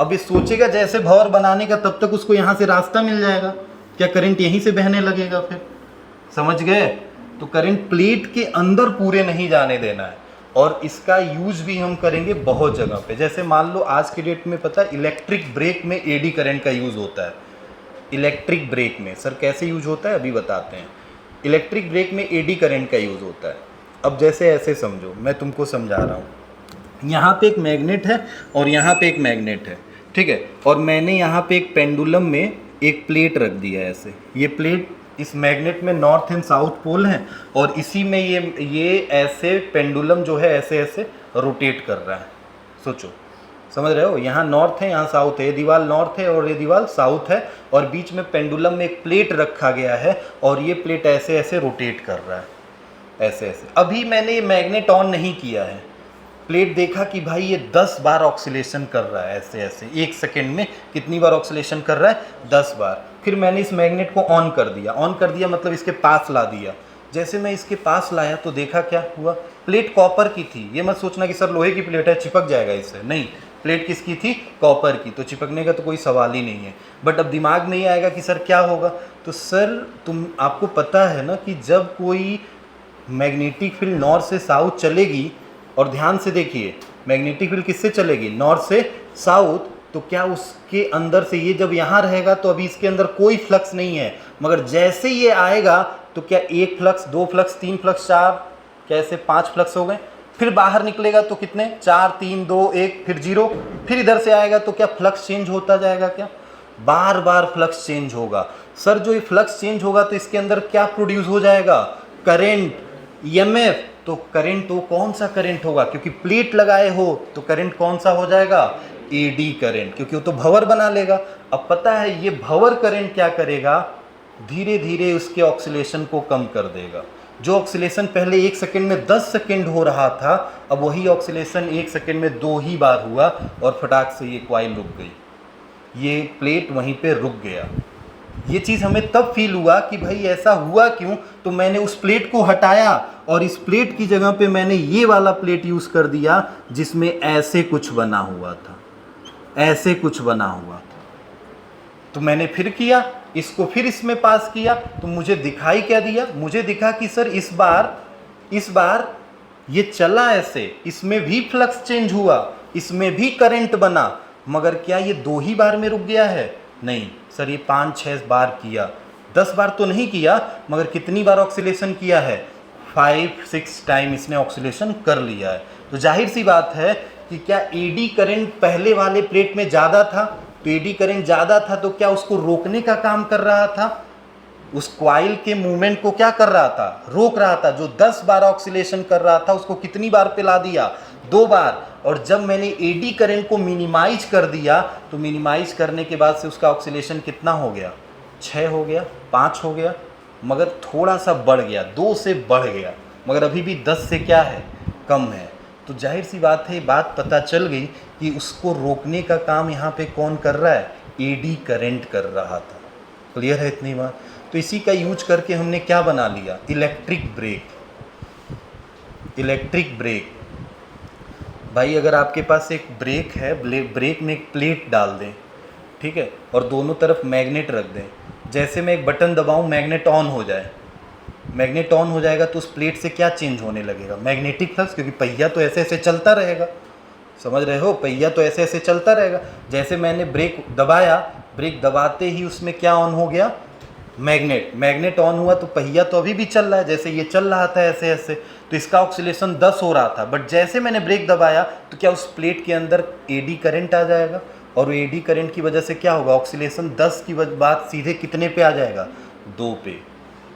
अब ये सोचेगा जैसे भंवर बनाने का, तब तक उसको यहाँ से रास्ता मिल जाएगा, क्या करंट यहीं से बहने लगेगा फिर, समझ गए। तो करंट प्लेट के अंदर पूरे नहीं जाने देना है, और इसका यूज भी हम करेंगे बहुत जगह पे। जैसे मान लो आज के डेट में पता है इलेक्ट्रिक ब्रेक में एडी करंट का यूज़ होता है। इलेक्ट्रिक ब्रेक में सर कैसे यूज होता है अभी बताते हैं। इलेक्ट्रिक ब्रेक में एडी करंट का यूज़ होता है। अब जैसे ऐसे समझो, मैं तुमको समझा रहा हूँ, यहाँ पे एक मैग्नेट है और यहाँ पे एक मैग्नेट है, ठीक है, और मैंने यहाँ पे एक पेंडुलम में एक प्लेट रख दिया है ऐसे। ये प्लेट, इस मैग्नेट में नॉर्थ एंड साउथ पोल हैं, और इसी में ये ऐसे पेंडुलम जो है ऐसे ऐसे रोटेट कर रहा है। सोचो, समझ रहे हो, यहाँ नॉर्थ है यहाँ साउथ है, ये दीवार नॉर्थ है और ये दीवार साउथ है, और बीच में पेंडुलम में एक प्लेट रखा गया है, और ये प्लेट ऐसे ऐसे रोटेट कर रहा है, ऐसे ऐसे। अभी मैंने ये मैग्नेट ऑन नहीं किया है, प्लेट देखा कि भाई ये 10 बार ऑक्सीलेशन कर रहा है, ऐसे ऐसे 1 सेकेंड में कितनी बार ऑक्सीलेशन कर रहा है, 10 बार। फिर मैंने इस मैग्नेट को ऑन कर दिया, ऑन कर दिया मतलब इसके पास ला दिया। जैसे मैं इसके पास लाया तो देखा क्या हुआ, प्लेट कॉपर की थी। ये मत सोचना कि सर लोहे की प्लेट है चिपक जाएगा इससे, नहीं, प्लेट किसकी थी, कॉपर की, तो चिपकने का तो कोई सवाल ही नहीं है। बट अब दिमाग में ये आएगा कि सर क्या होगा, तो सर आपको पता है ना कि जब कोई मैग्नेटिक फील्ड नॉर्थ से साउथ चलेगी, और ध्यान से देखिए मैग्नेटिक फील्ड किससे चलेगी, नॉर्थ से साउथ, तो क्या उसके अंदर से ये जब यहाँ रहेगा तो अभी इसके अंदर कोई फ्लक्स नहीं है, मगर जैसे ये आएगा तो क्या 1 फ्लक्स 2 फ्लक्स 3 फ्लक्स 4, कैसे 5 फ्लक्स हो गए, फिर बाहर निकलेगा तो कितने, 4 3 2 1, फिर 0, फिर इधर से आएगा तो क्या फ्लक्स चेंज होता जाएगा, क्या बार बार फ्लक्स चेंज होगा। सर जो ये फ्लक्स चेंज होगा तो इसके अंदर क्या प्रोड्यूस हो जाएगा, करंट, ईएमएफ। तो करंट तो कौन सा करंट होगा, क्योंकि प्लेट लगाए हो तो करंट कौन सा हो जाएगा, एडी करंट, क्योंकि वो तो भंवर बना लेगा। अब पता है ये भंवर करंट क्या करेगा, धीरे धीरे उसके ऑक्सीलेशन को कम कर देगा। जो ऑक्सीलेशन पहले 1 सेकंड में 10 सेकंड हो रहा था, अब वही ऑक्सीलेशन 1 सेकंड में 2 ही बार हुआ और फटाक से ये कॉइल रुक गई, ये प्लेट वहीं पे रुक गया। ये चीज़ हमें तब फील हुआ कि भाई ऐसा हुआ क्यों, तो मैंने उस प्लेट को हटाया और इस प्लेट की जगह पे मैंने ये वाला प्लेट यूज़ कर दिया जिसमें ऐसे कुछ बना हुआ था, ऐसे कुछ बना हुआ था। तो मैंने फिर किया इसको, फिर इसमें पास किया तो मुझे दिखाई क्या दिया, मुझे दिखा कि सर इस बार ये चला ऐसे, इसमें भी फ्लक्स चेंज हुआ, इसमें भी करंट बना, मगर क्या ये 2 ही बार में रुक गया है, नहीं सर ये 5-6 बार किया, 10 बार तो नहीं किया, मगर कितनी बार ऑक्सीलेशन किया है, 5-6 टाइम इसने ऑक्सीलेशन कर लिया है। तो जाहिर सी बात है कि क्या एडी करंट पहले वाले प्लेट में ज़्यादा था, तो एडी करंट ज़्यादा था तो क्या उसको रोकने का काम कर रहा था, उस क्वाइल के मूवमेंट को क्या कर रहा था, रोक रहा था। जो 10 बार ऑक्सीलेशन कर रहा था उसको कितनी बार पिला दिया, 2 बार। और जब मैंने एडी करंट को मिनिमाइज कर दिया तो मिनिमाइज करने के बाद से उसका ऑक्सीलेशन कितना हो गया, 6 हो गया, 5 हो गया, मगर थोड़ा सा बढ़ गया, 2 से बढ़ गया, मगर अभी भी 10 से क्या है, कम है। तो जाहिर सी बात है, बात पता चल गई कि उसको रोकने का काम यहाँ पे कौन कर रहा है, एडी करंट कर रहा था। क्लियर है इतनी बात। तो इसी का यूज करके हमने क्या बना लिया, इलेक्ट्रिक ब्रेक। इलेक्ट्रिक ब्रेक भाई, अगर आपके पास एक ब्रेक है, ब्रेक में एक प्लेट डाल दें, ठीक है, और दोनों तरफ मैग्नेट रख दें, जैसे मैं एक बटन दबाऊं मैग्नेट ऑन हो जाए, मैग्नेट ऑन हो जाएगा तो उस प्लेट से क्या चेंज होने लगेगा, मैग्नेटिक फ्लक्स, क्योंकि पहिया तो ऐसे ऐसे चलता रहेगा, समझ रहे हो, पहिया तो ऐसे ऐसे चलता रहेगा। जैसे मैंने ब्रेक दबाया, ब्रेक दबाते ही उसमें क्या ऑन हो गया, मैग्नेट ऑन हुआ, तो पहिया तो अभी भी चल रहा है, जैसे ये चल रहा था ऐसे ऐसे, तो इसका ऑक्सीलेशन 10 हो रहा था, बट जैसे मैंने ब्रेक दबाया तो क्या उस प्लेट के अंदर एडी करंट आ जाएगा, और एडी करंट की वजह से क्या होगा, ऑक्सीलेशन 10 की बाद सीधे कितने पे आ जाएगा, 2 पे।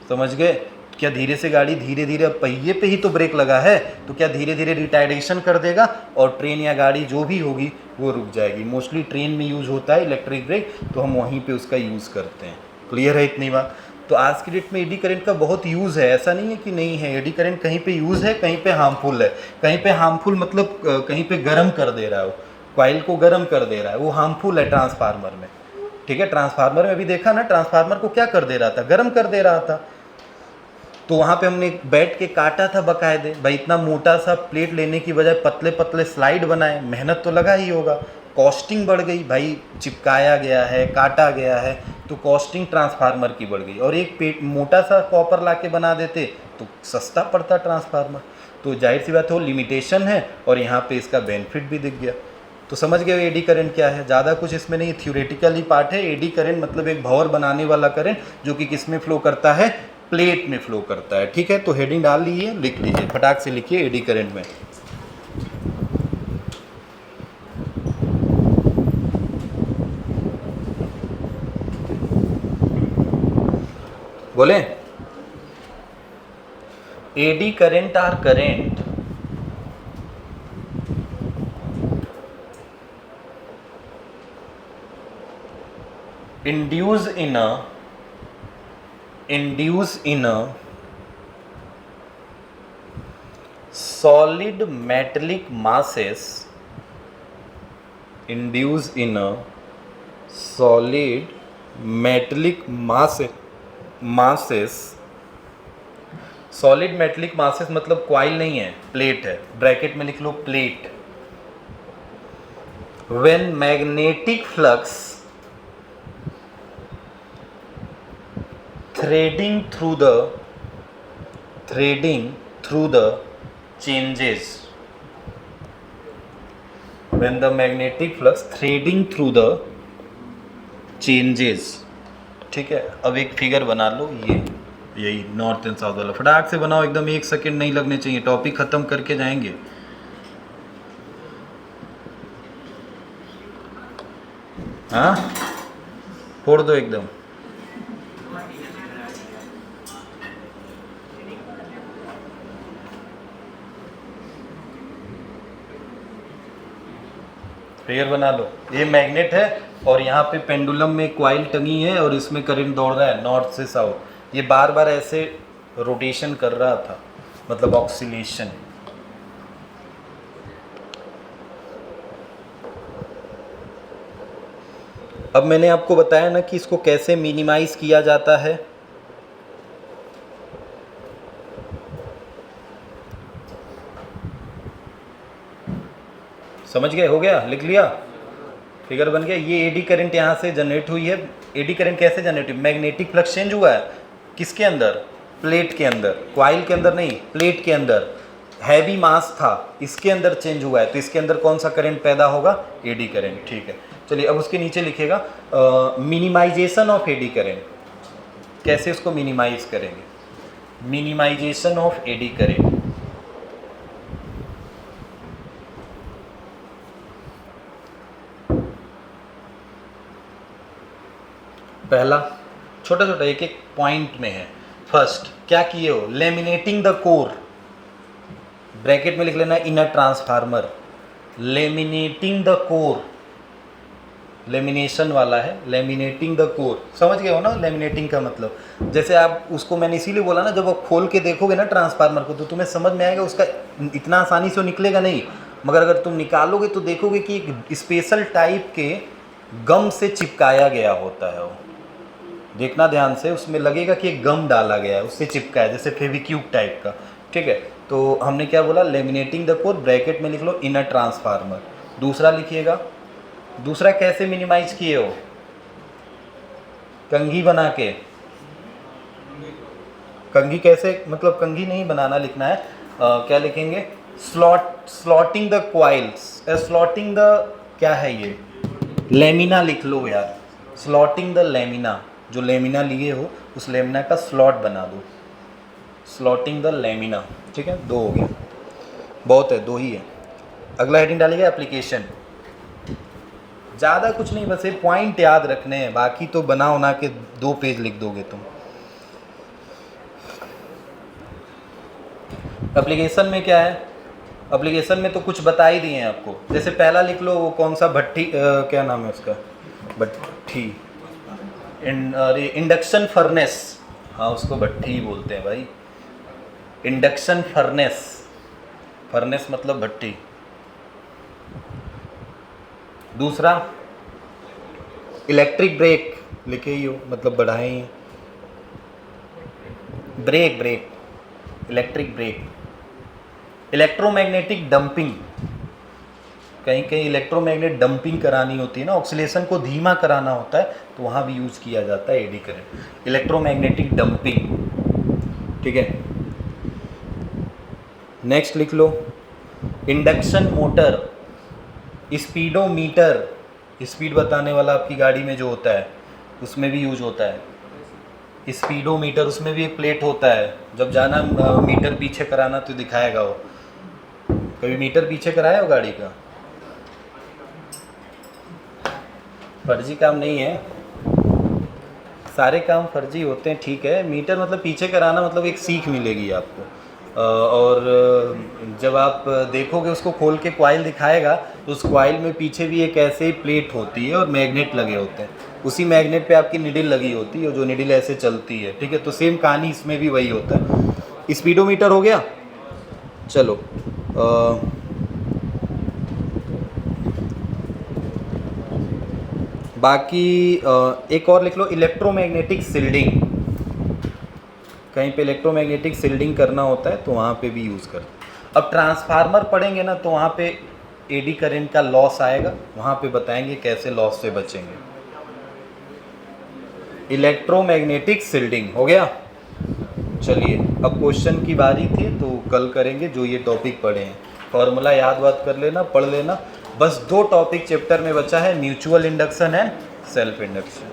समझ गए। क्या धीरे से गाड़ी धीरे धीरे, अब पहिए पे ही तो ब्रेक लगा है, तो क्या धीरे धीरे रिटार्डेशन कर देगा और ट्रेन या गाड़ी जो भी होगी वो रुक जाएगी। मोस्टली ट्रेन में यूज़ होता है इलेक्ट्रिक ब्रेक, तो हम वहीं पे उसका यूज़ करते हैं। क्लियर है इतनी बात। तो आज की डेट में एडी करंट का बहुत यूज़ है, ऐसा नहीं है कि नहीं है। एडी करंट कहीं पे यूज़ है, कहीं पे हार्मफुल है। कहीं पे हार्मफुल मतलब कहीं पे गर्म कर दे रहा है, वो कॉइल को गर्म कर दे रहा है, वो हार्मफुल है ट्रांसफार्मर में। ठीक है, ट्रांसफार्मर में भी देखा ना, ट्रांसफार्मर को क्या कर दे रहा था, गर्म कर दे रहा था। तो वहाँ पे हमने बैठ के काटा था बकायदे, भाई इतना मोटा सा प्लेट लेने की बजाय पतले पतले स्लाइड बनाए, मेहनत तो लगा ही होगा, कॉस्टिंग बढ़ गई भाई, चिपकाया गया है, काटा गया है, तो कॉस्टिंग ट्रांसफार्मर की बढ़ गई। और एक पेट मोटा सा कॉपर ला के बना देते तो सस्ता पड़ता ट्रांसफार्मर। तो जाहिर सी बात हो, लिमिटेशन है, और यहाँ पे इसका बेनिफिट भी दिख गया। तो समझ गए एडी करंट क्या है, ज़्यादा कुछ इसमें नहीं, थ्योरेटिकली पार्ट है। एडी करंट मतलब एक भंवर बनाने वाला करंट, जो कि किस में फ्लो करता है, प्लेट में फ्लो करता है। ठीक है, तो हेडिंग डाल लीजिए, लिख लीजिए, फटाक से लिखिए एडी करंट में। बोले, eddy current are current induce in a solid metallic masses, induce in a solid metallic masses, solid metallic masses मतलब क्वाइल नहीं है, प्लेट है, ब्रैकेट में लिख लो plate. When magnetic flux threading through the changes, when the magnetic flux threading through the changes। ठीक है, अब एक फिगर बना लो, ये यही नॉर्थ एंड साउथ वाला। फटाक से बनाओ, एकदम 1 सेकंड नहीं लगने चाहिए, टॉपिक ख़त्म करके जाएंगे। हाँ, फोड़ दो एकदम। फिगर बना लो। ये मैग्नेट है और यहाँ पे पेंडुलम में क्वाइल टंगी है और इसमें करंट दौड़ रहा है नॉर्थ से साउथ। ये बार बार ऐसे रोटेशन कर रहा था, मतलब ऑक्सीलेशन। अब मैंने आपको बताया ना कि इसको कैसे मिनिमाइज किया जाता है। समझ गए? हो गया? लिख लिया? फिगर बन गया। ये एडी करंट यहाँ से जनरेट हुई है। एडी करंट कैसे जनरेट हुई? मैग्नेटिक फ्लक्स चेंज हुआ है किसके अंदर? प्लेट के अंदर। क्वाइल के अंदर नहीं, प्लेट के अंदर। हैवी मास था, इसके अंदर चेंज हुआ है, तो इसके अंदर कौन सा करंट पैदा होगा? Eddy current. ठीक है, चलिए अब उसके नीचे लिखेगा मिनिमाइजेशन ऑफ एडी करंट। कैसे उसको मिनिमाइज करेंगे? Minimisation of eddy current. पहला छोटा छोटा एक एक पॉइंट में है। फर्स्ट क्या किए हो? लेमिनेटिंग द कोर, ब्रैकेट में लिख लेना in a transformer. Laminating the core, lamination वाला है, लेमिनेटिंग द कोर। समझ गए हो ना लेमिनेटिंग का मतलब? जैसे आप उसको, मैंने इसीलिए बोला ना, जब आप खोल के देखोगे ना ट्रांसफार्मर को तो तुम्हें समझ में आएगा। उसका इतना आसानी से निकलेगा नहीं, मगर अगर तुम निकालोगे तो देखोगे कि एक स्पेशल टाइप के गम से चिपकाया गया होता है वो। देखना ध्यान से, उसमें लगेगा कि एक गम डाला गया है, उससे चिपका है, जैसे फेविक्यूब टाइप का। ठीक है, तो हमने क्या बोला? लेमिनेटिंग द कोर, ब्रैकेट में लिख लो इन अ ट्रांसफार्मर। दूसरा लिखिएगा, दूसरा कैसे मिनिमाइज किए हो? कंघी बना के। कंघी कैसे, मतलब कंघी नहीं बनाना, लिखना है क्या लिखेंगे? Slotting the coils. Slotting the, क्या है ये? लेमिना लिख लो यार। स्लॉटिंग द लेमिना, जो लेमिना लिए हो उस लेमिना का स्लॉट बना दो। Slotting the lamina. ठीक है, 2 हो गया, बहुत है, 2 ही है। अगला हेडिंग डालिएगा एप्लीकेशन। ज़्यादा कुछ नहीं, बस ये पॉइंट याद रखने हैं, बाकी तो बना उना के 2 पेज लिख दोगे तुम। एप्लीकेशन में क्या है? एप्लीकेशन में तो कुछ बता ही दिए हैं आपको। जैसे पहला लिख लो, वो कौन सा भट्टी, क्या नाम है उसका? भट्टी, इंडक्शन फर्नेस। हाँ, उसको भट्टी ही बोलते हैं भाई, इंडक्शन फर्नेस। फर्नेस मतलब भट्टी। दूसरा इलेक्ट्रिक ब्रेक, लिखे ही हो, मतलब बढ़ाए ही। Brake, brake, electric brake. Electromagnetic damping, कहीं कहीं इलेक्ट्रोमैग्नेट डंपिंग करानी होती है ना, ऑक्सीलेशन को धीमा कराना होता है, तो वहाँ भी यूज किया जाता है एडी करंट, इलेक्ट्रोमैग्नेटिक डंपिंग। ठीक है, नेक्स्ट लिख लो इंडक्शन मोटर। स्पीडोमीटर, स्पीड बताने वाला आपकी गाड़ी में जो होता है उसमें भी यूज होता है। स्पीडोमीटर, उसमें भी एक प्लेट होता है, जब जाना मीटर पीछे कराना तो दिखाएगा वो। कभी मीटर पीछे कराया हो गाड़ी का? फर्जी काम नहीं है, सारे काम फर्जी होते हैं। ठीक है, मीटर मतलब पीछे कराना, मतलब एक सीख मिलेगी आपको। और जब आप देखोगे उसको खोल के क्वाइल दिखाएगा तो उस क्वाइल में पीछे भी एक ऐसे ही प्लेट होती है और मैग्नेट लगे होते हैं। उसी मैग्नेट पे आपकी निडिल लगी होती है, जो निडिल ऐसे चलती है। ठीक है, तो सेम कहानी इसमें भी वही होता है। स्पीडोमीटर हो गया। चलो बाकी एक और लिख लो, इलेक्ट्रोमैग्नेटिक शील्डिंग। कहीं पे इलेक्ट्रोमैग्नेटिक शील्डिंग करना होता है तो वहाँ पे भी यूज़ कर। अब ट्रांसफार्मर पढ़ेंगे ना तो वहाँ पे एडी करंट का लॉस आएगा, वहाँ पे बताएंगे कैसे लॉस से बचेंगे। इलेक्ट्रोमैग्नेटिक शील्डिंग हो गया। चलिए अब क्वेश्चन की बारी थी, तो कल करेंगे जो ये टॉपिक पढ़े हैं। फॉर्मूला याद वाद कर लेना, पढ़ लेना। बस 2 टॉपिक चैप्टर में बचा है, mutual induction and self induction.